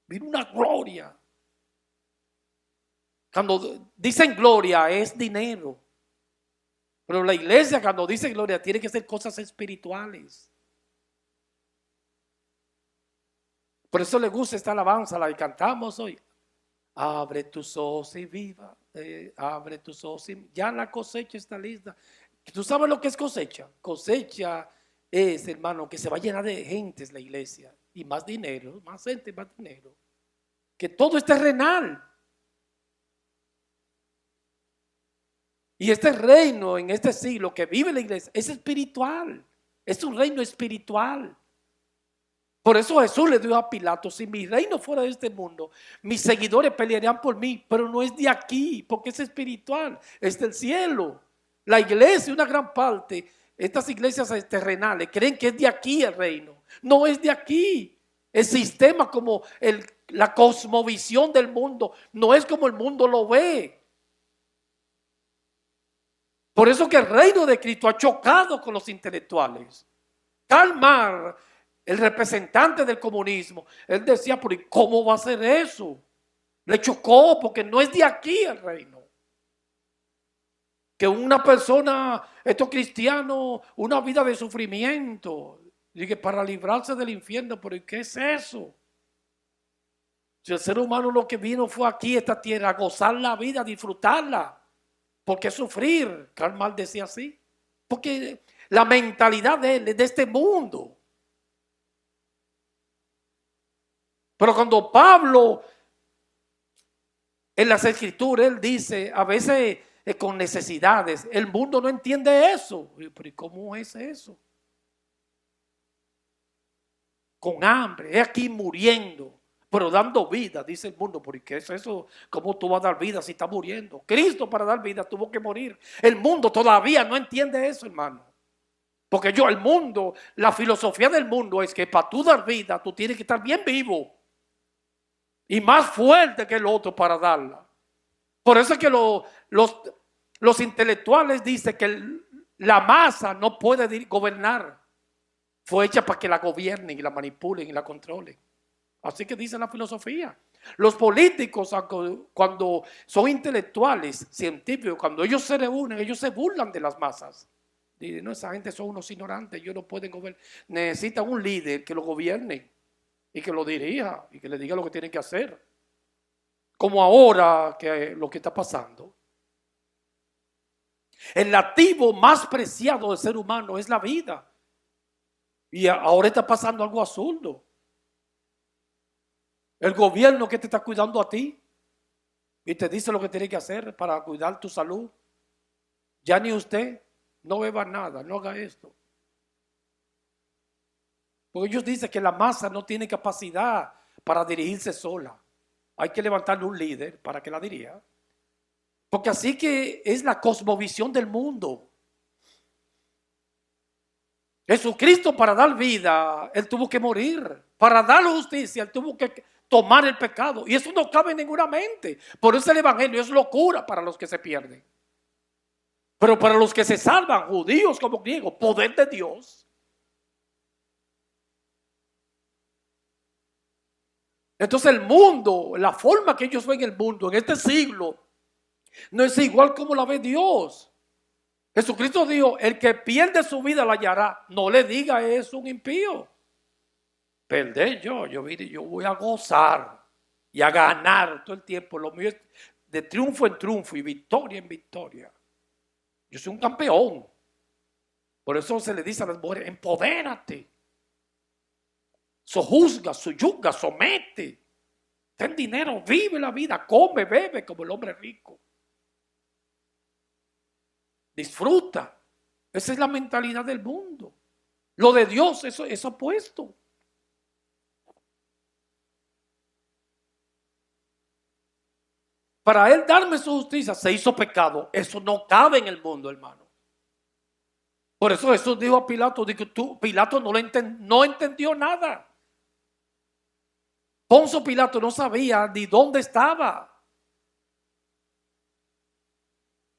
viene una gloria. Cuando dicen gloria es dinero. Pero la iglesia cuando dice gloria tiene que ser cosas espirituales. Por eso le gusta esta alabanza, la que cantamos hoy. Abre tus ojos y viva. Abre tus ojos y ya la cosecha está lista. ¿Tú sabes lo que es cosecha? Cosecha es, hermano, que se va a llenar de gentes la iglesia. Y más dinero, más gente, más dinero. Que todo es terrenal. Y este reino en este siglo que vive la iglesia es espiritual. Es un reino espiritual. Por eso Jesús le dijo a Pilato, si mi reino fuera de este mundo, mis seguidores pelearían por mí, pero no es de aquí, porque es espiritual, es del cielo. La iglesia, una gran parte, estas iglesias terrenales, creen que es de aquí el reino. No es de aquí. El sistema como la cosmovisión del mundo, no es como el mundo lo ve. Por eso que el reino de Cristo ha chocado con los intelectuales. Karl Marx, el representante del comunismo, él decía, pero ¿cómo va a ser eso? Le chocó porque no es de aquí el reino. Que una persona, estos cristianos, una vida de sufrimiento, dije, para librarse del infierno, pero ¿qué es eso? Si el ser humano lo que vino fue aquí a esta tierra, a gozar la vida, a disfrutarla. ¿Por qué sufrir? Karl Marx decía así. Porque la mentalidad de él es de este mundo. Pero cuando Pablo en las escrituras, él dice, a veces con necesidades, el mundo no entiende eso. Pero ¿y cómo es eso? Con hambre, es aquí muriendo. pero dando vida, dice el mundo. ¿Porque es eso? ¿Cómo tú vas a dar vida si estás muriendo? Cristo para dar vida tuvo que morir. El mundo todavía no entiende eso, hermano. Porque el mundo, la filosofía del mundo es que para tú dar vida, tú tienes que estar bien vivo y más fuerte que el otro para darla. Por eso es que los intelectuales dicen que la masa no puede gobernar. Fue hecha para que la gobiernen y la manipulen y la controlen. Así que dice la filosofía. Los políticos, cuando son intelectuales, científicos, cuando ellos se reúnen, ellos se burlan de las masas. Dicen, no, esa gente son unos ignorantes, ellos no pueden gobernar. Necesitan un líder que lo gobierne y que lo dirija y que le diga lo que tienen que hacer. Como ahora que lo que está pasando. El activo más preciado del ser humano es la vida. Y ahora está pasando algo absurdo. El gobierno que te está cuidando a ti y te dice lo que tienes que hacer para cuidar tu salud. Ya ni usted, no beba nada, no haga esto. Porque ellos dicen que la masa no tiene capacidad para dirigirse sola. Hay que levantarle un líder para que la dirija. Porque así que es la cosmovisión del mundo. Jesucristo, para dar vida, Él tuvo que morir. Para dar justicia, Él tuvo que tomar el pecado. Y eso no cabe en ninguna mente. Por eso el evangelio es locura para los que se pierden. Pero para los que se salvan, judíos como griegos, poder de Dios. Entonces el mundo, la forma que ellos ven el mundo en este siglo, no es igual como la ve Dios. Jesucristo dijo, el que pierde su vida la hallará. No le diga eso a un impío. Perder yo voy a gozar y a ganar todo el tiempo. Lo mío es de triunfo en triunfo y victoria en victoria. Yo soy un campeón. Por eso se le dice a las mujeres, empodérate. Sojuzga, suyuga, somete. Ten dinero, vive la vida, come, bebe como el hombre rico. Disfruta. Esa es la mentalidad del mundo. Lo de Dios, eso es opuesto. Para Él darme su justicia, se hizo pecado. Eso no cabe en el mundo, hermano. Por eso Jesús dijo a Pilato, Pilato no entendió nada. Poncio Pilato no sabía ni dónde estaba.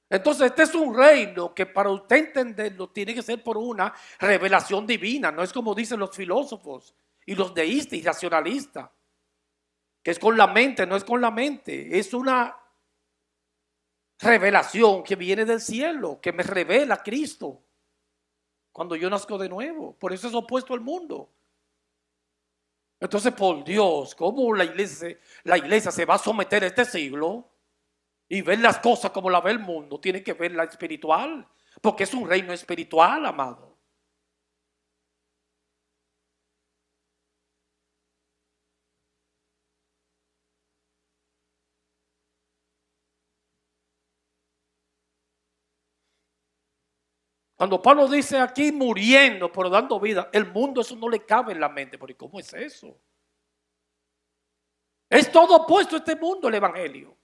Entonces este es un reino que para usted entenderlo tiene que ser por una revelación divina. No es como dicen los filósofos y los deístas y racionalistas, que es con la mente. No es con la mente, es una revelación que viene del cielo, que me revela Cristo cuando yo nazco de nuevo. Por eso es opuesto al mundo. Entonces, por Dios, ¿cómo la iglesia se va a someter a este siglo y ver las cosas como la ve el mundo? Tiene que ver la espiritual, porque es un reino espiritual, amado. Cuando Pablo dice aquí muriendo, pero dando vida, el mundo eso no le cabe en la mente. Porque ¿cómo es eso? Es todo opuesto a este mundo el evangelio.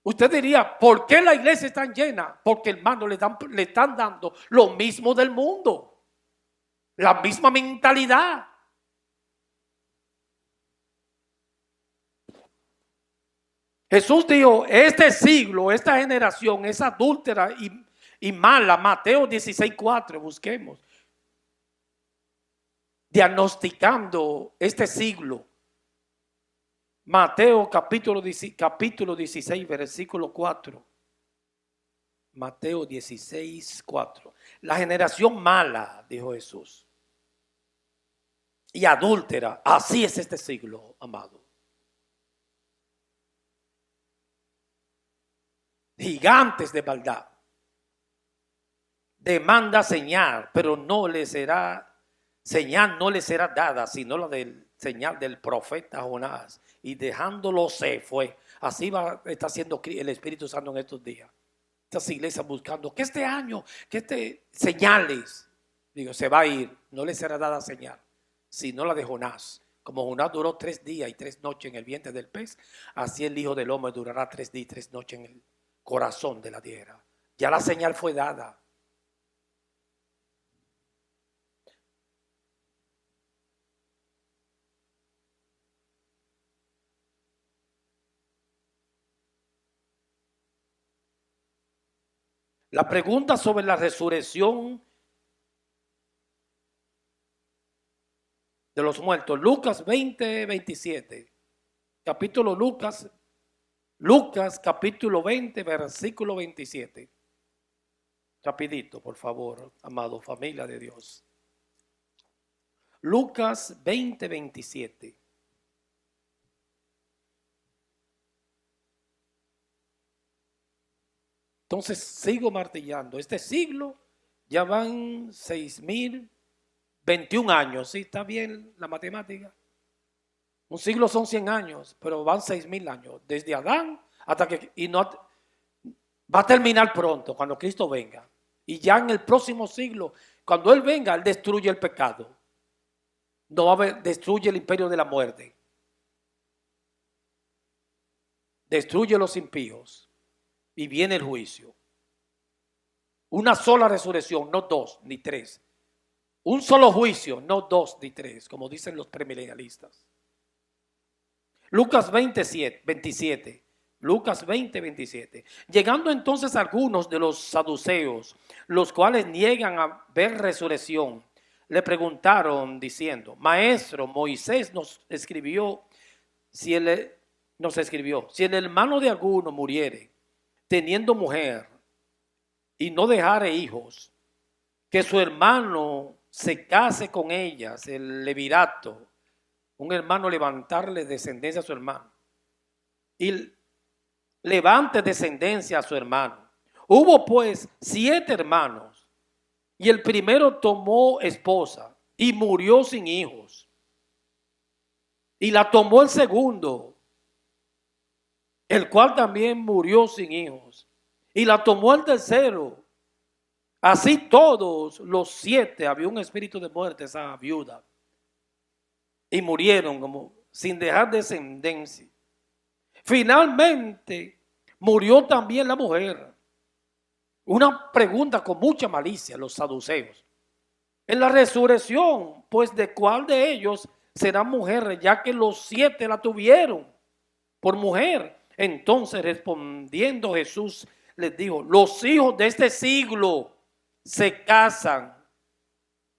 Usted diría, ¿por qué la iglesia es tan llena? Porque hermano le están dando lo mismo del mundo. La misma mentalidad. Jesús dijo, este siglo, esta generación es adúltera y mala. Mateo 16:4, busquemos. Diagnosticando este siglo. Mateo capítulo 16, versículo 4. Mateo 16:4. La generación mala, dijo Jesús, y adúltera, así es este siglo, amado. Gigantes de maldad. Demanda señal, pero no le será señal, no le será dada, sino la del señal del profeta Jonás. Y dejándolo se fue. Así está haciendo el Espíritu Santo en estos días. Estas iglesias buscando que este año, señales, digo, se va a ir, no le será dada señal, sino la de Jonás. Como Jonás duró 3 días y 3 noches en el vientre del pez, así el Hijo del Hombre durará 3 días y 3 noches en el corazón de la tierra. Ya la señal fue dada. La pregunta sobre la resurrección de los muertos, Lucas 20:27. Capítulo Lucas capítulo 20, versículo 27. Rapidito, por favor, amado familia de Dios. Lucas 20:27. Entonces sigo martillando. Este siglo ya van 6021 años. ¿Sí? ¿Está bien la matemática? Un siglo son 100 años, pero van 6000 años. Desde Adán hasta que... Y no va a terminar pronto, cuando Cristo venga. Y ya en el próximo siglo, cuando Él venga, Él destruye el pecado. No va a haber, destruye el imperio de la muerte. Destruye los impíos. Y viene el juicio. Una sola resurrección, no 2 ni 3. Un solo juicio, no 2 ni 3, como dicen los premilenialistas. Lucas 27. Lucas 20:27. Llegando entonces algunos de los saduceos, los cuales niegan a ver resurrección, le preguntaron diciendo: Maestro, Moisés nos escribió, si el hermano de alguno muriere, teniendo mujer, y no dejare hijos, que su hermano se case con ellas, el levirato, un hermano levantarle descendencia a su hermano, y levante descendencia a su hermano. Hubo pues 7 hermanos, y el primero tomó esposa y murió sin hijos. Y la tomó el segundo, el cual también murió sin hijos. Y la tomó el tercero. Así todos los 7, había un espíritu de muerte esa viuda. Y murieron como sin dejar descendencia. Finalmente murió también la mujer. Una pregunta con mucha malicia los saduceos. En la resurrección, pues ¿de cuál de ellos será mujer? Ya que los 7 la tuvieron por mujer. Entonces respondiendo Jesús les dijo: los hijos de este siglo se casan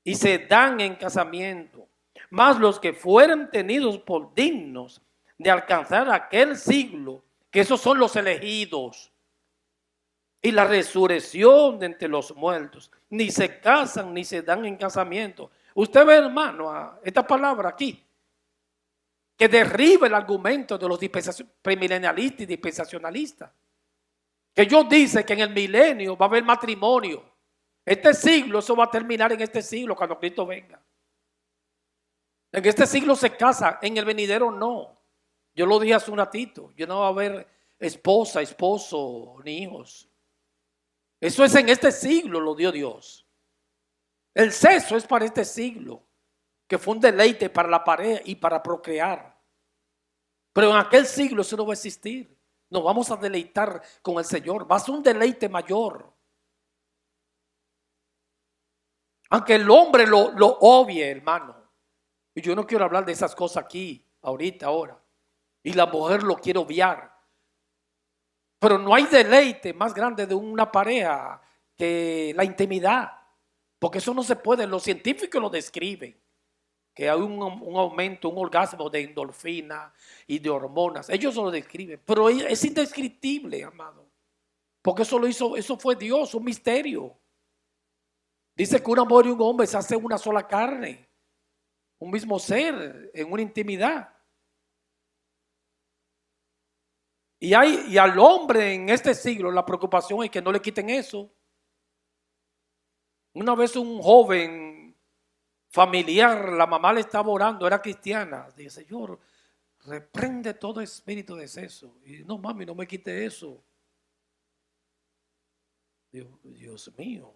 y se dan en casamiento, mas los que fueren tenidos por dignos de alcanzar aquel siglo, que esos son los elegidos, y la resurrección de entre los muertos, ni se casan ni se dan en casamiento. Usted ve, hermano, esta palabra aquí, que derriba el argumento de los premilenialistas y dispensacionalistas, que ellos dicen que en el milenio va a haber matrimonio. Este siglo, eso va a terminar en este siglo cuando Cristo venga. En este siglo se casa, en el venidero no. Yo lo dije hace un ratito, yo no va a haber esposa, esposo, ni hijos. Eso es en este siglo, lo dio Dios. El sexo es para este siglo, que fue un deleite para la pareja y para procrear. Pero en aquel siglo eso no va a existir. Nos vamos a deleitar con el Señor. Va a ser un deleite mayor. Aunque el hombre lo obvie, hermano. Y yo no quiero hablar de esas cosas aquí, ahora. Y la mujer lo quiere obviar. Pero no hay deleite más grande de una pareja que la intimidad. Porque eso no se puede. Los científicos lo describen. Que hay un aumento, un orgasmo de endorfina y de hormonas. Ellos lo describen. Pero es indescriptible, amado. Porque eso fue Dios, un misterio. Dice que una mujer y un hombre se hacen una sola carne, un mismo ser, en una intimidad. Y al hombre en este siglo la preocupación es que no le quiten eso. Una vez un joven familiar, la mamá le estaba orando, era cristiana. Dice: Señor, reprende todo espíritu de sexo. Y no, mami, no me quite eso. Dios mío.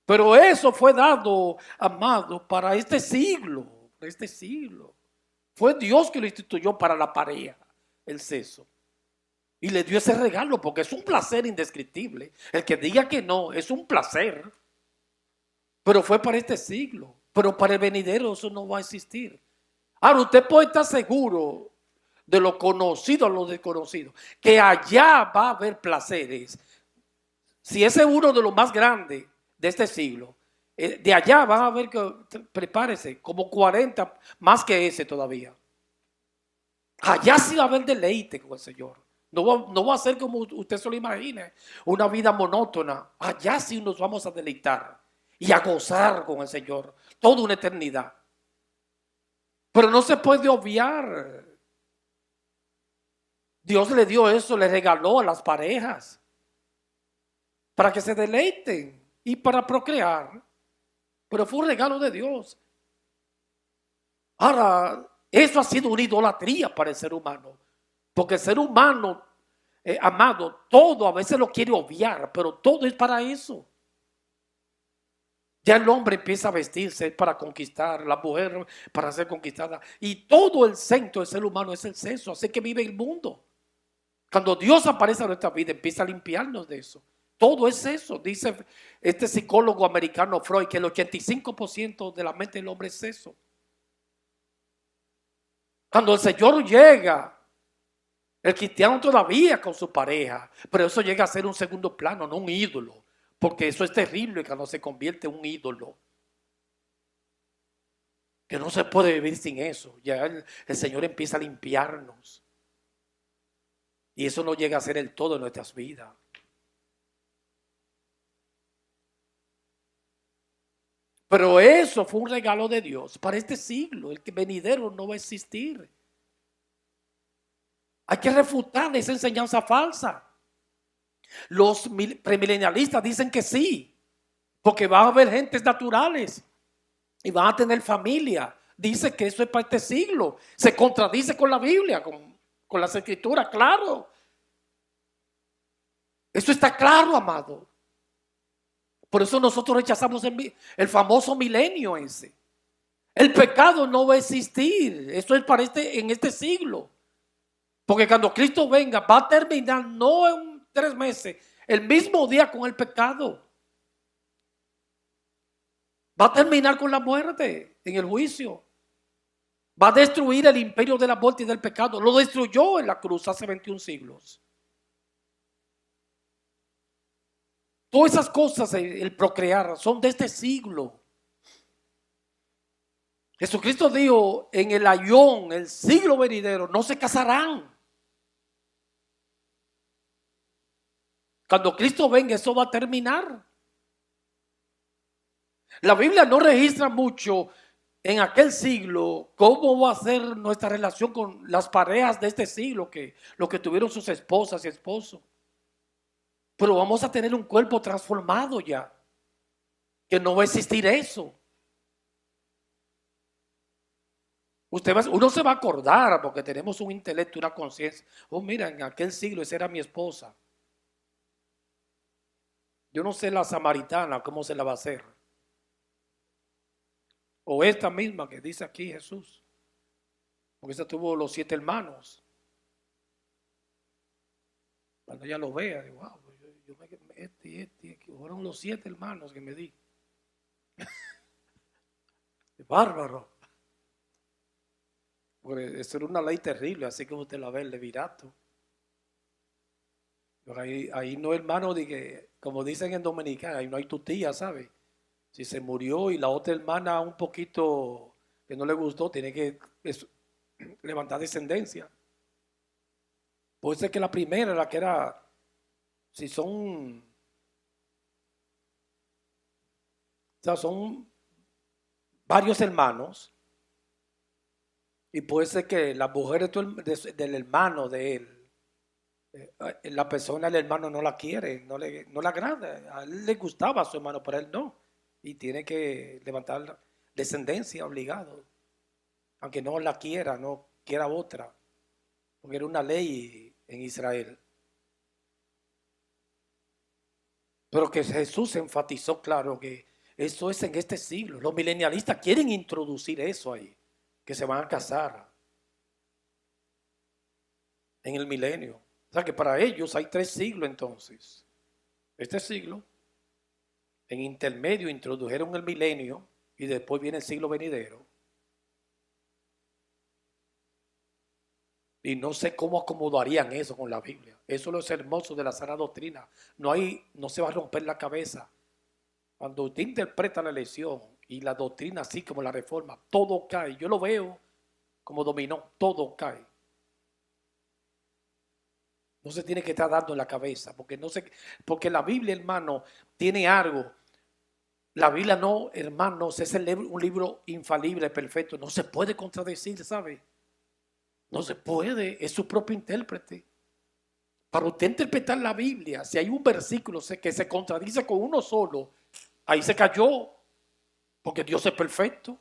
Pero eso fue dado, amado, para este siglo. de este siglo. Fue Dios que lo instituyó para la pareja, el sexo. Y le dio ese regalo porque es un placer indescriptible. El que diga que no, es un placer. Pero fue para este siglo. Pero para el venidero eso no va a existir. Ahora usted puede estar seguro de lo conocido a lo desconocido, que allá va a haber placeres. Si ese es uno de los más grandes de este siglo, de allá van a ver que, prepárese, como 40 más que ese todavía. Allá sí va a haber deleite con el Señor. No va a ser como usted se lo imagine, una vida monótona. Allá sí nos vamos a deleitar y a gozar con el Señor toda una eternidad. Pero no se puede obviar. Dios le dio eso, le regaló a las parejas para que se deleiten y para procrear. Pero fue un regalo de Dios. Ahora, eso ha sido una idolatría para el ser humano. Porque el ser humano, amado, todo a veces lo quiere obviar, pero todo es para eso. Ya el hombre empieza a vestirse para conquistar, la mujer para ser conquistada. Y todo el centro del ser humano es el sexo, así que vive el mundo. Cuando Dios aparece en nuestra vida, empieza a limpiarnos de eso. Todo es eso. Dice este psicólogo americano Freud que el 85% de la mente del hombre es eso. Cuando el Señor llega, el cristiano todavía con su pareja, pero eso llega a ser un segundo plano, no un ídolo. Porque eso es terrible cuando se convierte en un ídolo. Que no se puede vivir sin eso. Ya el Señor empieza a limpiarnos. Y eso no llega a ser el todo en nuestras vidas. Pero eso fue un regalo de Dios para este siglo. El que venidero no va a existir. Hay que refutar esa enseñanza falsa. Los premilenialistas dicen que sí, porque van a haber gentes naturales y van a tener familia. Dice que eso es para este siglo. Se contradice con la Biblia, con las escrituras, claro. Eso está claro, amado. Por eso nosotros rechazamos el famoso milenio ese. El pecado no va a existir. Eso es para en este siglo. Porque cuando Cristo venga, va a terminar no en 3 meses, el mismo día con el pecado. Va a terminar con la muerte en el juicio. Va a destruir el imperio de la muerte y del pecado. Lo destruyó en la cruz hace 21 siglos. Todas esas cosas, el procrear, son de este siglo. Jesucristo dijo en el ayón, el siglo venidero, no se casarán. Cuando Cristo venga, eso va a terminar. La Biblia no registra mucho en aquel siglo cómo va a ser nuestra relación con las parejas de este siglo, lo que tuvieron sus esposas y esposos. Pero vamos a tener un cuerpo transformado ya, que no va a existir eso. Uno se va a acordar porque tenemos un intelecto, una conciencia. Oh, mira, en aquel siglo esa era mi esposa. Yo no sé la samaritana cómo se la va a hacer. O esta misma que dice aquí Jesús. Porque esa tuvo los 7 hermanos. Cuando ella lo vea, digo, wow, fueron los 7 hermanos que me di. Bárbaro. Porque eso era una ley terrible, así como usted la ve, el levirato. Pero ahí no, hermano, de que, como dicen en Dominicana, ahí no hay tu tía, ¿sabe? Si se murió y la otra hermana un poquito que no le gustó, tiene que levantar descendencia. Puede ser que la primera, la que era, si son, o sea, son varios hermanos, y puede ser que la mujer del hermano de él, la persona, el hermano no la quiere, no le agrada. A él le gustaba a su hermano, pero a él no. Y tiene que levantar descendencia obligado. Aunque no la quiera, no quiera otra. Porque era una ley en Israel. Pero que Jesús enfatizó, claro, que eso es en este siglo. Los milenialistas quieren introducir eso ahí. que se van a casar en el milenio. O sea que para ellos hay 3 siglos entonces. Este siglo, en intermedio introdujeron el milenio y después viene el siglo venidero. Y no sé cómo acomodarían eso con la Biblia. Eso es lo hermoso de la sana doctrina. No se va a romper la cabeza. Cuando usted interpreta la lección y la doctrina así como la reforma, todo cae. Yo lo veo como dominó, todo cae. No se tiene que estar dando en la cabeza, porque la Biblia, hermano, tiene algo. La Biblia no, hermanos, es un libro infalible, perfecto. No se puede contradecir, ¿sabe? No se puede, es su propio intérprete. Para usted interpretar la Biblia, si hay un versículo que se contradice con uno solo, ahí se cayó, porque Dios es perfecto.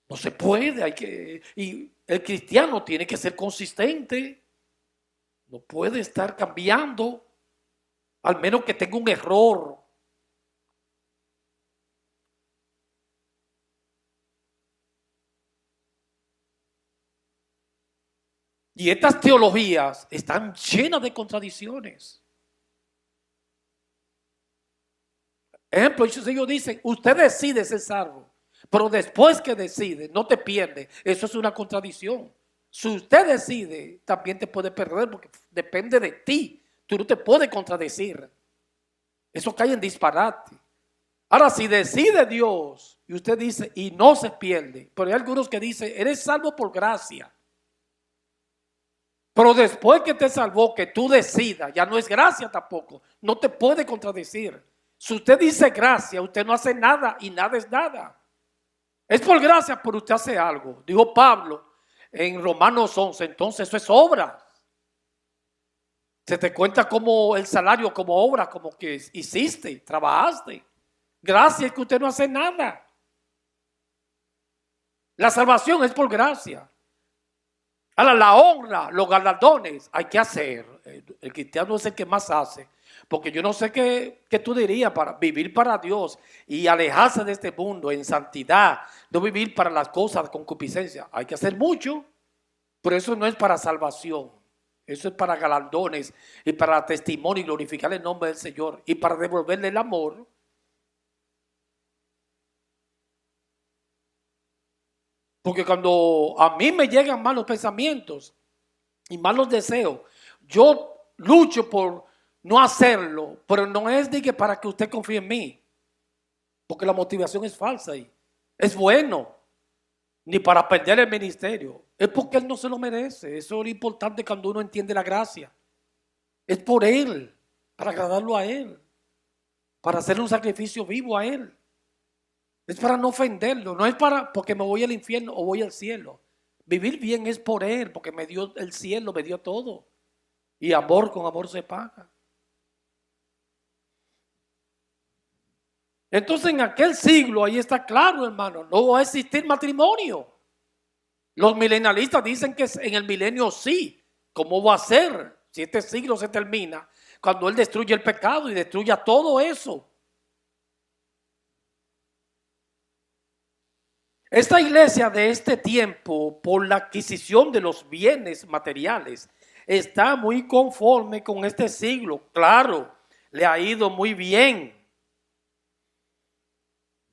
No se puede, y el cristiano tiene que ser consistente. No puede estar cambiando, al menos que tenga un error. Y estas teologías están llenas de contradicciones. Ejemplo, ellos dicen, usted decide ser salvo, pero después que decide, no te pierde. Eso es una contradicción. Si usted decide, también te puede perder porque depende de ti. Tú no te puedes contradecir. Eso cae en disparate. Ahora, si decide Dios y usted dice, y no se pierde, pero hay algunos que dicen, eres salvo por gracia. Pero después que te salvó, que tú decidas, ya no es gracia tampoco. No te puede contradecir. Si usted dice gracia, usted no hace nada y nada es nada. Es por gracia, pero usted hace algo. Dijo Pablo en Romanos 11, entonces eso es obra. Se te cuenta como el salario, como obra, como que hiciste, trabajaste. Gracia es que usted no hace nada. La salvación es por gracia. Ahora, la honra, los galardones, hay que hacer. El cristiano es el que más hace. Porque yo no sé qué tú dirías para vivir para Dios y alejarse de este mundo en santidad, no vivir para las cosas de concupiscencia. Hay que hacer mucho, pero eso no es para salvación. Eso es para galardones y para testimonio y glorificar el nombre del Señor y para devolverle el amor. Porque cuando a mí me llegan malos pensamientos y malos deseos, yo lucho por no hacerlo, pero no es de que para que usted confíe en mí, porque la motivación es falsa y es bueno, ni para perder el ministerio, es porque él no se lo merece. Eso es lo importante cuando uno entiende la gracia. Es por él, para agradarlo a él, para hacerle un sacrificio vivo a él. Es para no ofenderlo, no es para porque me voy al infierno o voy al cielo. Vivir bien es por él, porque me dio el cielo, me dio todo. Y amor con amor se paga. Entonces en aquel siglo, ahí está claro, hermano, no va a existir matrimonio. Los milenialistas dicen que en el milenio sí. ¿Cómo va a ser si este siglo se termina? Cuando él destruye el pecado y destruya todo eso. Esta iglesia de este tiempo, por la adquisición de los bienes materiales, está muy conforme con este siglo. Claro, le ha ido muy bien.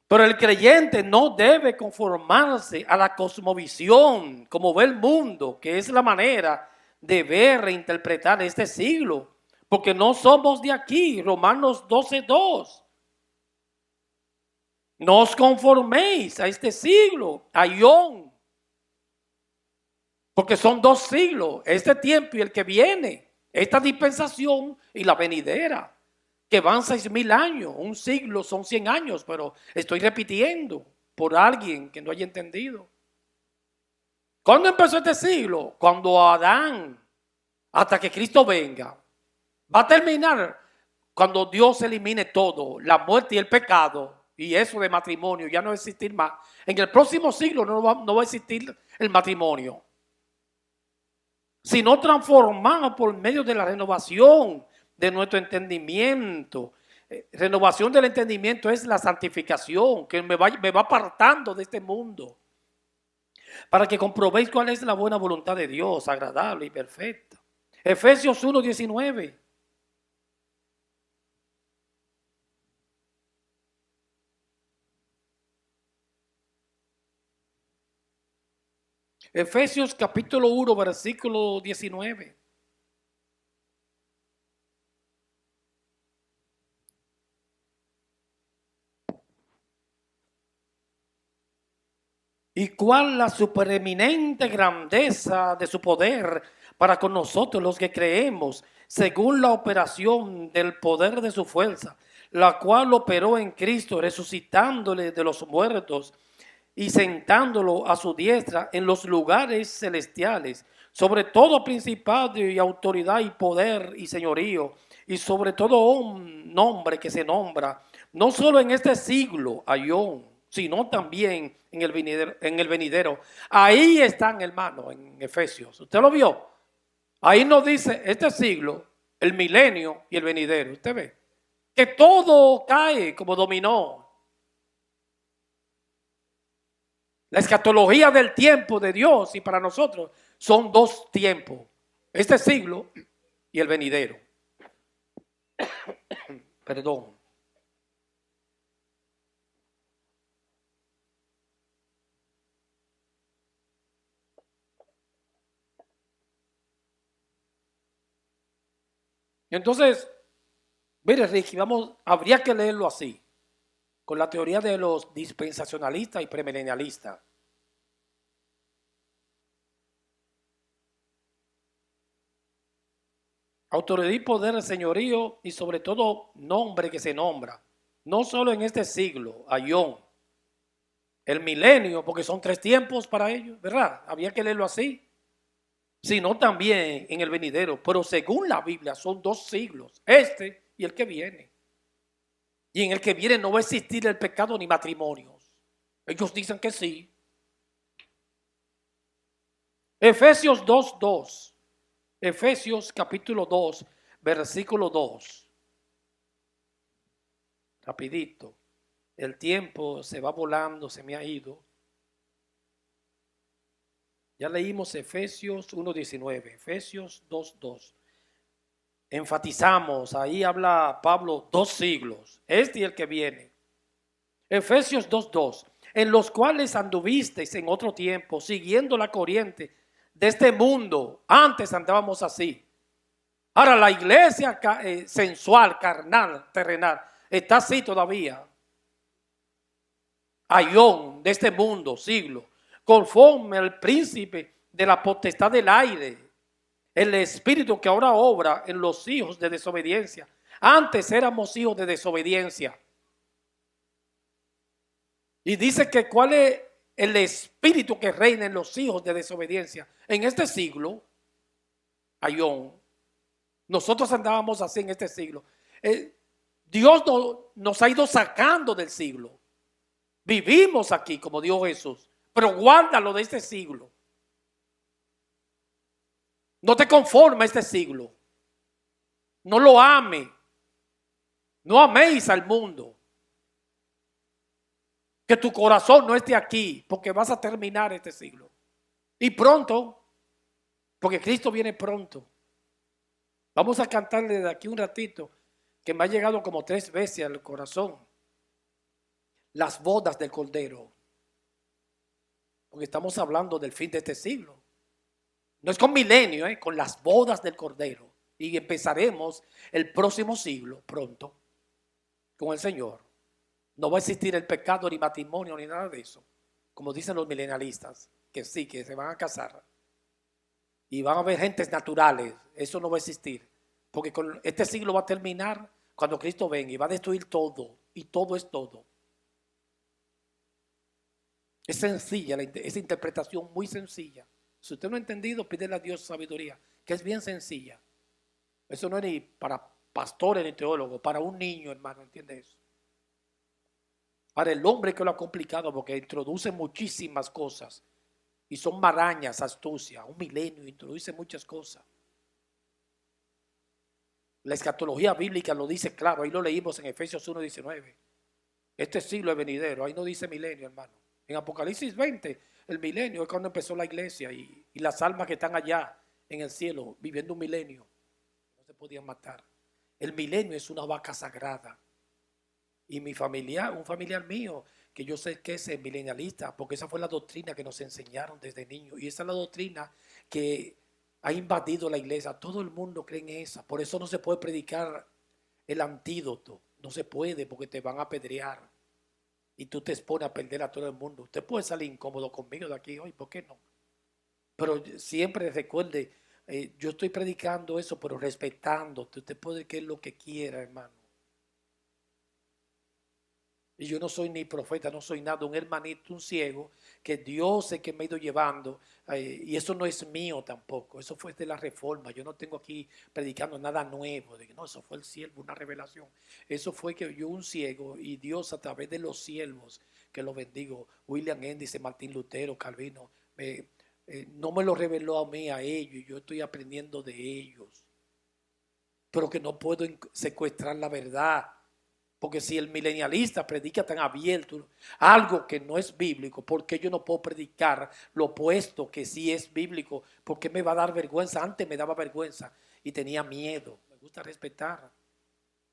Pero el creyente no debe conformarse a la cosmovisión, como ve el mundo, que es la manera de ver e interpretar este siglo. Porque no somos de aquí, Romanos 12:2. No os conforméis a este siglo, a Ión. Porque son 2 siglos, este tiempo y el que viene, esta dispensación y la venidera, que van 6,000 años, un siglo son 100 años, pero estoy repitiendo por alguien que no haya entendido. ¿Cuándo empezó este siglo? Cuando Adán, hasta que Cristo venga, va a terminar cuando Dios elimine todo, la muerte y el pecado. Y eso de matrimonio ya no va a existir más. En el próximo siglo no va a existir el matrimonio. Sino transformado por medio de la renovación de nuestro entendimiento, Renovación del entendimiento es la santificación, que me va apartando de este mundo, para que comprobéis cuál es la buena voluntad de Dios, agradable y perfecta. Efesios 1:19. Efesios capítulo 1, versículo 19. Y cuál la supereminente grandeza de su poder para con nosotros los que creemos, según la operación del poder de su fuerza, la cual operó en Cristo, resucitándole de los muertos y sentándolo a su diestra en los lugares celestiales, sobre todo principado y autoridad y poder y señorío, y sobre todo un nombre que se nombra, no solo en este siglo, ayón, sino también en el venidero, en el venidero. Ahí están, hermano, en Efesios. ¿Usted lo vio? Ahí nos dice este siglo, el milenio y el venidero. ¿Usted ve? Que todo cae como dominó. La escatología del tiempo de Dios y para nosotros son dos tiempos. Este siglo y el venidero. Perdón. Entonces, mire Ricky, habría que leerlo así, con la teoría de los dispensacionalistas y premilenialistas. Autoridad y poder, señorío y sobre todo nombre que se nombra. No solo en este siglo, ayón, el milenio, porque son tres tiempos para ellos, ¿verdad? Había que leerlo así. Sino también en el venidero. Pero según la Biblia son dos siglos, este y el que viene. Y en el que viene no va a existir el pecado ni matrimonios. Ellos dicen que sí. Efesios 2:2. Efesios capítulo 2, versículo 2. Rapidito. El tiempo se va volando, se me ha ido. Ya leímos Efesios 1:19, Efesios 2:2. Enfatizamos, ahí habla Pablo, dos siglos, este y el que viene. Efesios 2:2, en los cuales anduvisteis en otro tiempo, siguiendo la corriente de este mundo. Antes andábamos así. Ahora la iglesia sensual, carnal, terrenal, está así todavía. Ayón de este mundo, siglo, conforme al príncipe de la potestad del aire, el espíritu que ahora obra en los hijos de desobediencia. Antes éramos hijos de desobediencia. Y dice que cuál es el espíritu que reina en los hijos de desobediencia. En este siglo, ayón, nosotros andábamos así en este siglo. Dios nos ha ido sacando del siglo. Vivimos aquí como Dios Jesús, pero guárdalo de este siglo. No te conformes a este siglo. No lo ame. No améis al mundo. Que tu corazón no esté aquí, porque vas a terminar este siglo. Y pronto, porque Cristo viene pronto. Vamos a cantarle de aquí un ratito, que me ha llegado como 3 veces al corazón. Las bodas del Cordero. Porque estamos hablando del fin de este siglo. No es con milenio, con las bodas del Cordero. Y empezaremos el próximo siglo pronto con el Señor. No va a existir el pecado ni matrimonio ni nada de eso. Como dicen los milenialistas, que sí, que se van a casar. Y van a haber gentes naturales. Eso no va a existir. Porque con este siglo va a terminar cuando Cristo venga y va a destruir todo. Y todo es todo. Es sencilla, esa interpretación muy sencilla. Si usted no ha entendido, pídele a Dios sabiduría, que es bien sencilla. Eso no es ni para pastores ni teólogos, para un niño, hermano, ¿entiende eso? Para el hombre que lo ha complicado, porque introduce muchísimas cosas y son marañas, astucia. Un milenio introduce muchas cosas. La escatología bíblica lo dice claro, ahí lo leímos en Efesios 1:19. Este siglo es venidero, ahí no dice milenio, hermano. En Apocalipsis 20, el milenio es cuando empezó la iglesia y las almas que están allá en el cielo viviendo un milenio no se podían matar. El milenio es una vaca sagrada. Y mi familiar, un familiar mío, que yo sé que es milenialista, porque esa fue la doctrina que nos enseñaron desde niños. Y esa es la doctrina que ha invadido la iglesia. Todo el mundo cree en esa. Por eso no se puede predicar el antídoto. No se puede porque te van a apedrear. Y tú te expones a perder a todo el mundo. Usted puede salir incómodo conmigo de aquí hoy, ¿por qué no? Pero siempre recuerde, yo estoy predicando eso, pero respetándote. Usted puede creer lo que quiera, hermano. Y yo no soy ni profeta, no soy nada, un hermanito, un ciego, que Dios es que me ha ido llevando, y eso no es mío tampoco, eso fue de la reforma, yo no tengo aquí predicando nada nuevo, de que no, eso fue el siervo, una revelación, eso fue que yo un ciego y Dios a través de los siervos, que lo bendigo, William Endice, Martín Lutero, Calvino, no me lo reveló a mí, a ellos, y yo estoy aprendiendo de ellos, pero que no puedo secuestrar la verdad. Porque si el milenialista predica tan abierto algo que no es bíblico, ¿por qué yo no puedo predicar lo opuesto que sí es bíblico? ¿Por qué me va a dar vergüenza? Antes me daba vergüenza y tenía miedo. Me gusta respetar,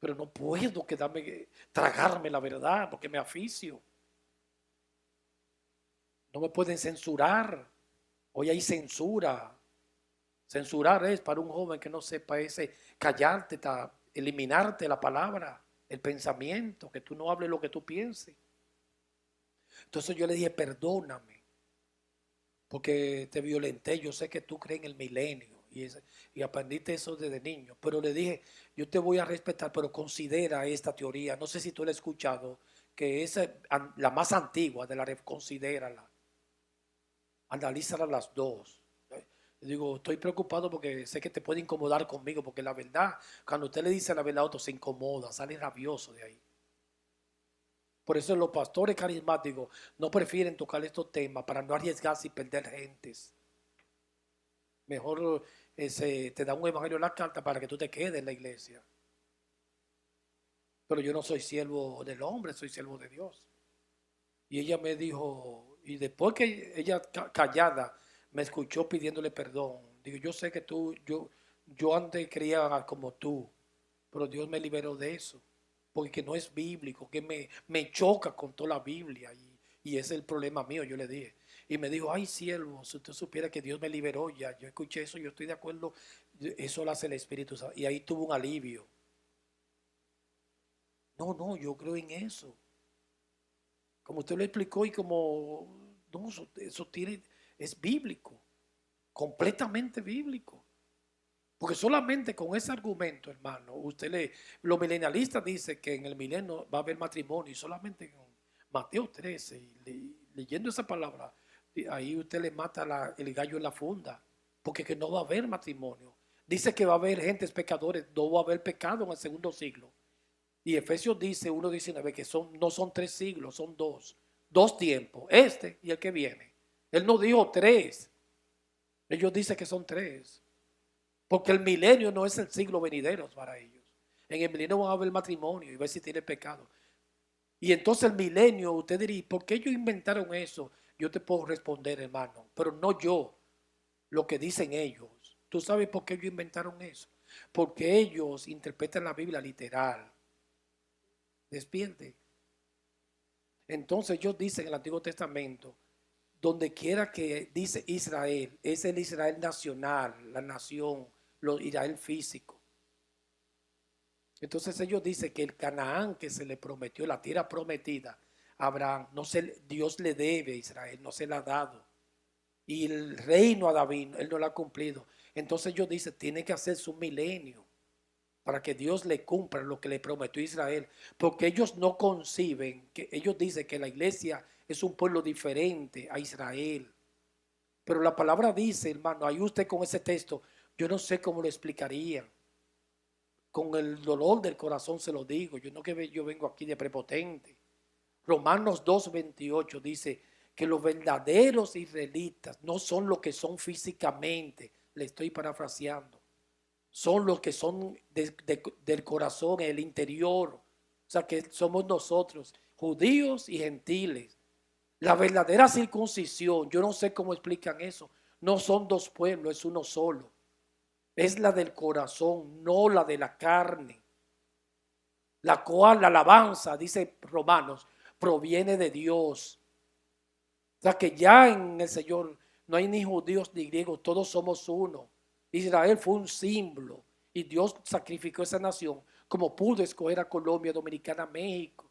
pero no puedo quedarme, tragarme la verdad porque me aficio. No me pueden censurar. Hoy hay censura. Censurar es para un joven que no sepa ese callarte, eliminarte la palabra, el pensamiento, que tú no hables lo que tú pienses. Entonces yo le dije, perdóname, porque te violenté, yo sé que tú crees en el milenio y aprendiste eso desde niño, pero le dije, yo te voy a respetar, pero considera esta teoría, no sé si tú la has escuchado, que es la más antigua de la red, considérala, analízala las dos. Digo, estoy preocupado porque sé que te puede incomodar conmigo, porque la verdad, cuando usted le dice la verdad a otro, se incomoda, sale rabioso de ahí. Por eso los pastores carismáticos no prefieren tocar estos temas para no arriesgarse y perder gentes. Mejor te da un evangelio en la carta para que tú te quedes en la iglesia. Pero yo no soy siervo del hombre, soy siervo de Dios. Y ella me dijo, y después que ella callada me escuchó pidiéndole perdón, digo, yo sé que yo antes creía como tú, pero Dios me liberó de eso, porque no es bíblico, que me choca con toda la Biblia y ese es el problema mío, yo le dije. Y me dijo, ay siervo, si usted supiera que Dios me liberó ya, yo escuché eso, yo estoy de acuerdo, eso lo hace el Espíritu Santo. Y ahí tuvo un alivio. No, no, yo creo en eso. Como usted lo explicó y como, no, eso tiene, es bíblico, completamente bíblico. Porque solamente con ese argumento, hermano, los milenialistas dicen que en el milenio va a haber matrimonio y solamente con Mateo 13, leyendo esa palabra, ahí usted le mata el gallo en la funda, porque que no va a haber matrimonio. Dice que va a haber gentes pecadores, no va a haber pecado en el segundo siglo. Y Efesios dice 1:19 que no son 3 siglos, son dos tiempos, este y el que viene. Él no dijo 3, ellos dicen que son 3. Porque el milenio no es el siglo venidero para ellos. En el milenio van a ver matrimonio y ver si tiene pecado. Y entonces el milenio, usted diría, ¿por qué ellos inventaron eso? Yo te puedo responder, hermano, pero no yo, lo que dicen ellos. ¿Tú sabes por qué ellos inventaron eso? Porque ellos interpretan la Biblia literal. Despierte. Entonces ellos dicen en el Antiguo Testamento, donde quiera que dice Israel, es el Israel nacional, la nación, Israel físico. Entonces ellos dicen que el Canaán que se le prometió, la tierra prometida a Abraham, Dios le debe a Israel, no se la ha dado. Y el reino a David, él no lo ha cumplido. Entonces ellos dicen, tiene que hacerse un milenio para que Dios le cumpla lo que le prometió a Israel. Porque ellos no conciben, que ellos dicen que la iglesia es un pueblo diferente a Israel. Pero la palabra dice, hermano, ahí usted con ese texto, yo no sé cómo lo explicaría. Con el dolor del corazón se lo digo. Yo no que yo vengo aquí de prepotente. Romanos 2:28 dice que los verdaderos israelitas no son lo que son físicamente. Le estoy parafraseando. son los que son del corazón, el interior. O sea, que somos nosotros, judíos y gentiles. La verdadera circuncisión, yo no sé cómo explican eso. No son dos pueblos, es uno solo. Es la del corazón, no la de la carne. La cual la alabanza, dice Romanos, proviene de Dios. O sea que ya en el Señor no hay ni judíos ni griegos, todos somos uno. Israel fue un símbolo y Dios sacrificó esa nación como pudo escoger a Colombia, Dominicana, México,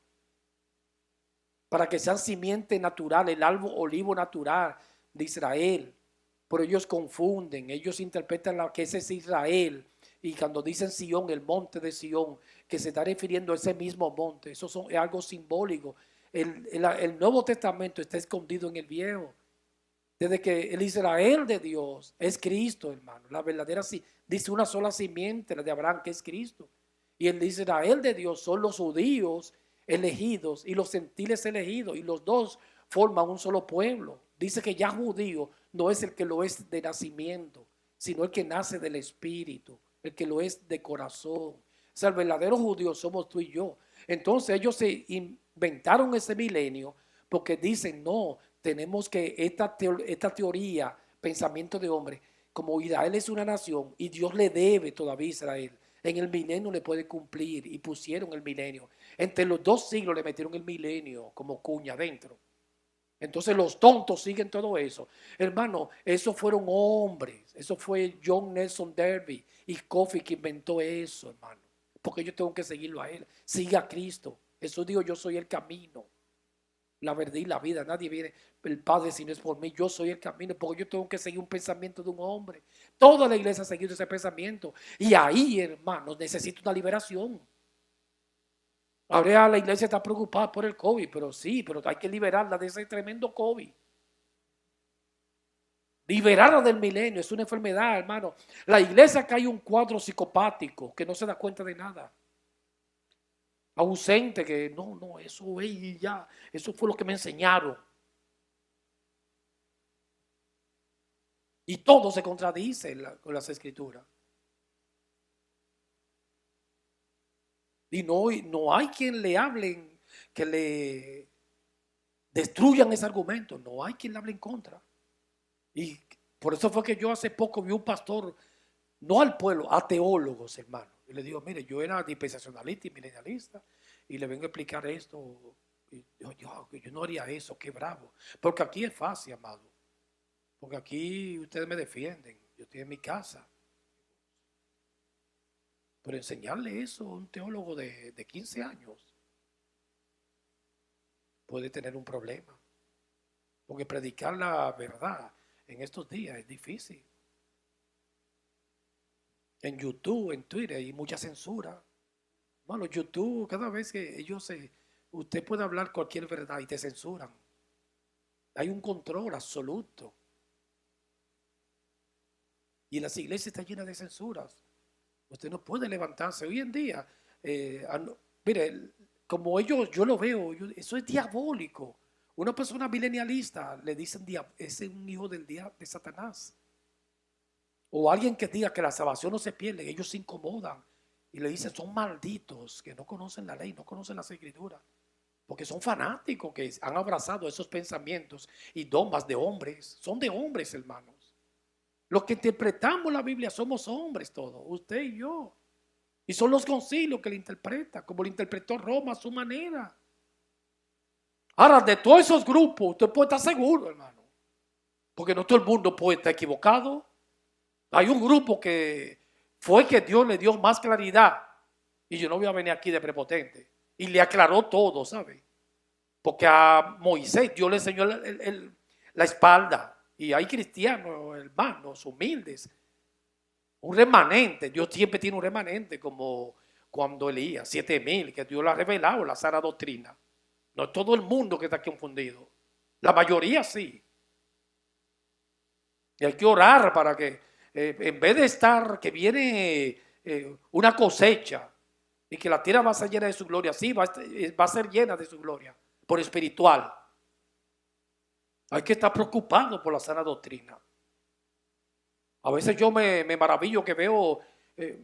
para que sean simiente natural, el árbol olivo natural de Israel. Pero ellos confunden, ellos interpretan que ese es Israel. Y cuando dicen Sión, el monte de Sión, que se está refiriendo a ese mismo monte, eso es algo simbólico. El Nuevo Testamento está escondido en el Viejo. Desde que el Israel de Dios es Cristo, hermano. La verdadera, dice una sola simiente, la de Abraham, que es Cristo. Y el Israel de Dios son los judíos elegidos y los gentiles elegidos. Y los dos forman un solo pueblo. Dice que ya judío no es el que lo es de nacimiento, sino el que nace del Espíritu, el que lo es de corazón. O sea, el verdadero judío somos tú y yo. Entonces ellos se inventaron ese milenio porque dicen, no, tenemos que esta teoría, pensamiento de hombre, como Israel es una nación y Dios le debe todavía a Israel, en el milenio le puede cumplir y pusieron el milenio. Entre los 2 siglos le metieron el milenio como cuña dentro. Entonces los tontos siguen todo eso. Hermano, esos fueron hombres. Eso fue John Nelson Darby y Coffey que inventó eso, hermano. Porque yo tengo que seguirlo a él. Siga a Cristo. Jesús dijo, yo soy el camino, la verdad y la vida. Nadie viene el Padre si no es por mí. Yo soy el camino, porque yo tengo que seguir un pensamiento de un hombre. Toda la iglesia ha seguido ese pensamiento. Y ahí, hermanos, necesito una liberación. Ahora la iglesia está preocupada por el COVID, pero sí, pero hay que liberarla de ese tremendo COVID. Liberarla del milenio, es una enfermedad, hermano. La iglesia que hay un cuadro psicopático que no se da cuenta de nada. Ausente, que no, eso es ya, eso fue lo que me enseñaron. Y todo se contradice con las escrituras. Y no hay quien le hablen, que le destruyan ese argumento. No hay quien le hable en contra. Y por eso fue que yo hace poco vi un pastor, no al pueblo, a teólogos, hermano. Y le digo, mire, yo era dispensacionalista y milenialista y le vengo a explicar esto. Y yo no haría eso, qué bravo. Porque aquí es fácil, amado. Porque aquí ustedes me defienden. Yo estoy en mi casa. Pero enseñarle eso a un teólogo de 15 años puede tener un problema. Porque predicar la verdad en estos días es difícil. En YouTube, en Twitter hay mucha censura. Bueno, YouTube, cada vez que usted puede hablar cualquier verdad y te censuran. Hay un control absoluto. Y las iglesias están llenas de censuras. Usted no puede levantarse. Hoy en día, mire, como yo lo veo, eso es diabólico. Una persona milenialista le dicen, ese es un hijo de Satanás. O alguien que diga que la salvación no se pierde, ellos se incomodan y le dicen, son malditos, que no conocen la ley, no conocen las escrituras. Porque son fanáticos que han abrazado esos pensamientos y dogmas de hombres. Son de hombres, hermanos. Los que interpretamos la Biblia somos hombres todos, usted y yo. Y son los concilios que la interpretan, como lo interpretó Roma a su manera. Ahora, de todos esos grupos, usted puede estar seguro, hermano. Porque no todo el mundo puede estar equivocado. Hay un grupo que fue que Dios le dio más claridad. Y yo no voy a venir aquí de prepotente. Y le aclaró todo, ¿sabe? Porque a Moisés Dios le enseñó la espalda. Y hay cristianos, hermanos, humildes. Un remanente. Dios siempre tiene un remanente, como cuando Elías, 7,000, que Dios le ha revelado la sana doctrina. No es todo el mundo que está confundido. La mayoría sí. Y hay que orar para que, en vez de estar, que viene una cosecha y que la tierra va a ser llena de su gloria, sí, va a ser llena de su gloria, por espiritual. Hay que estar preocupado por la sana doctrina. A veces yo me maravillo que veo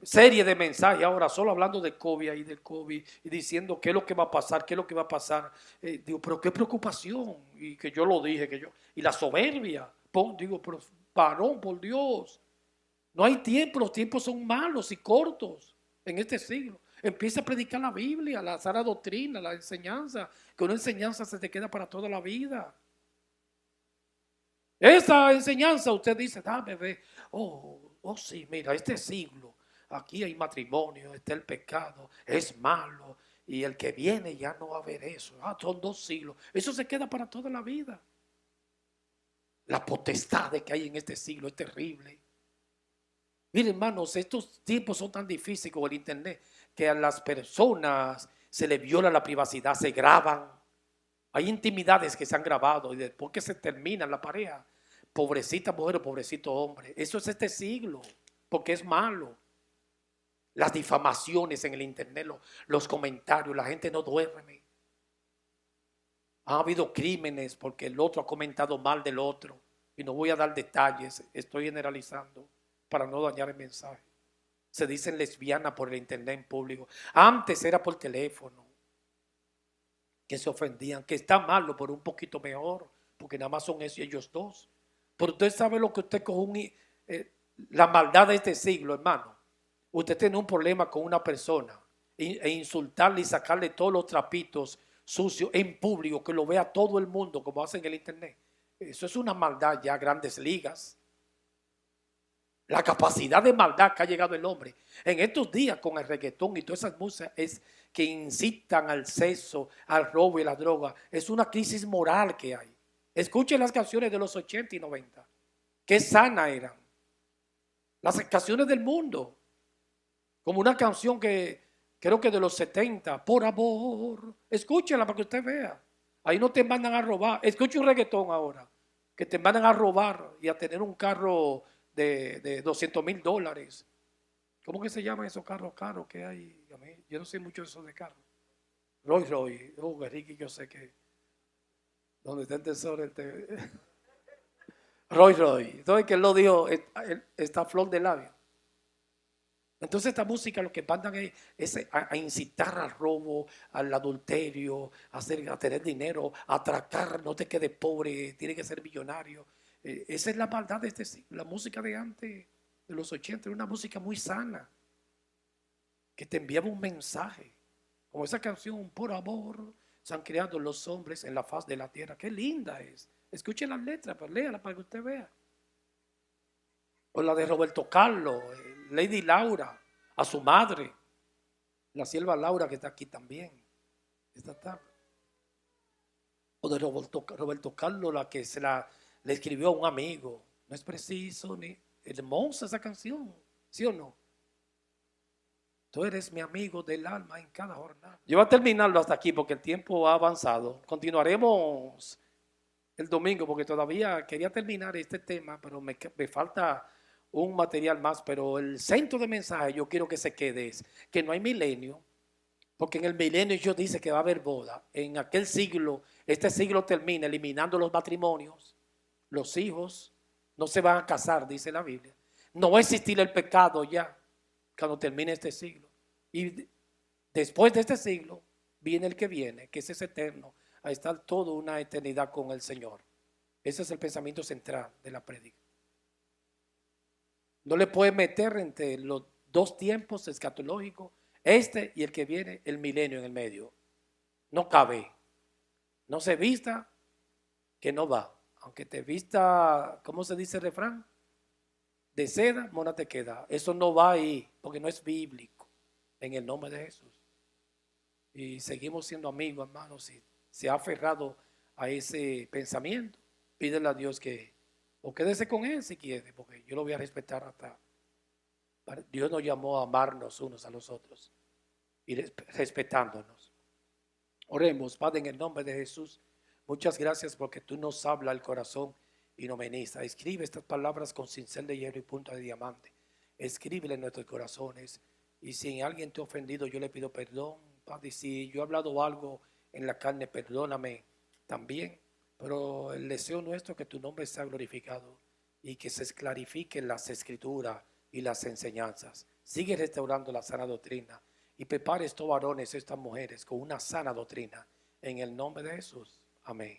serie de mensajes ahora solo hablando de COVID y del COVID y diciendo qué es lo que va a pasar, qué es lo que va a pasar. Digo, pero qué preocupación. Y que yo lo dije, y la soberbia. Digo, pero varón, por Dios. No hay tiempo, los tiempos son malos y cortos en este siglo. Empieza a predicar la Biblia, la sana doctrina, la enseñanza, que una enseñanza se te queda para toda la vida. Esa enseñanza usted dice, dame ver, oh sí, mira, este siglo, aquí hay matrimonio, está el pecado, es malo, y el que viene ya no va a ver eso. Son 2 siglos. Eso se queda para toda la vida. La potestad que hay en este siglo es terrible. Miren, hermanos, estos tiempos son tan difíciles con el internet que a las personas se les viola la privacidad, se graban. Hay intimidades que se han grabado y después que se termina la pareja, pobrecita mujer o pobrecito hombre. Eso es este siglo, porque es malo. Las difamaciones en el internet, los comentarios, la gente no duerme. Ha habido crímenes porque el otro ha comentado mal del otro. Y no voy a dar detalles, estoy generalizando para no dañar el mensaje. Se dicen lesbianas por el internet en público. Antes era por teléfono, que se ofendían, que está malo, pero un poquito mejor, porque nada más son ellos dos. Pero usted sabe lo que usted con la maldad de este siglo, hermano. Usted tiene un problema con una persona e insultarle y sacarle todos los trapitos sucios en público, que lo vea todo el mundo, como hacen en el internet. Eso es una maldad ya a grandes ligas. La capacidad de maldad que ha llegado el hombre en estos días con el reggaetón y todas esas músicas es que incitan al sexo, al robo y la droga. Es una crisis moral que hay. Escuchen las canciones de los 80 y 90. Qué sana eran. Las canciones del mundo. Como una canción que creo que de los 70. Por amor. Escúchenla para que usted vea. Ahí no te mandan a robar. Escucha un reggaetón ahora. Que te mandan a robar y a tener un carro de $200,000. ¿Cómo que se llaman esos carros caros que hay? Yo no sé mucho de eso de carros. Rolls Royce. Ricky, yo sé que donde está el tesoro. Rolls Royce. Entonces que él lo dijo, esta flor de labio. Entonces esta música lo que mandan es a incitar al robo, al adulterio, a tener dinero, a atracar, no te quedes pobre, tiene que ser millonario. Esa es la maldad de este siglo. La música de antes, de los 80, era una música muy sana, que te enviaba un mensaje. Como esa canción, por amor, se han creado los hombres en la faz de la tierra. Qué linda es. Escuche las letras, pero léala para que usted vea. O la de Roberto Carlos, Lady Laura, a su madre, la sierva Laura que está aquí también, esta tarde. O de Roberto Carlos, la que le escribió a un amigo. No es preciso ni hermosa esa canción, ¿sí o no? Tú eres mi amigo del alma en cada jornada. Yo voy a terminarlo hasta aquí porque el tiempo ha avanzado. Continuaremos el domingo porque todavía quería terminar este tema, pero me falta un material más. Pero el centro de mensaje yo quiero que se quede es que no hay milenio, porque en el milenio Dios dice que va a haber boda. En aquel siglo, este siglo termina eliminando los matrimonios, los hijos no se van a casar, dice la Biblia. No va a existir el pecado ya cuando termine este siglo. Y después de este siglo viene el que viene, que ese es eterno, a estar toda una eternidad con el Señor. Ese es el pensamiento central de la prédica. No le puede meter entre los dos tiempos escatológicos, este y el que viene, el milenio en el medio. No cabe. No se vista, que no va. Aunque te vista, ¿cómo se dice el refrán? De seda, mona te queda. Eso no va ahí, porque no es bíblico. En el nombre de Jesús. Y seguimos siendo amigos, hermanos. Si se ha aferrado a ese pensamiento, pídele a Dios que, o quédese con él si quiere, porque yo lo voy a respetar hasta. Dios nos llamó a amarnos unos a los otros y respetándonos. Oremos, Padre, en el nombre de Jesús. Muchas gracias porque tú nos hablas al corazón y nos ministra. Escribe estas palabras con cincel de hierro y punta de diamante. Escríbele en nuestros corazones. Y si alguien te ha ofendido, yo le pido perdón, Padre. Si yo he hablado algo en la carne, perdóname también. Pero el deseo nuestro es que tu nombre sea glorificado y que se clarifiquen las escrituras y las enseñanzas. Sigue restaurando la sana doctrina y prepare estos varones, estas mujeres con una sana doctrina. En el nombre de Jesús. Amén.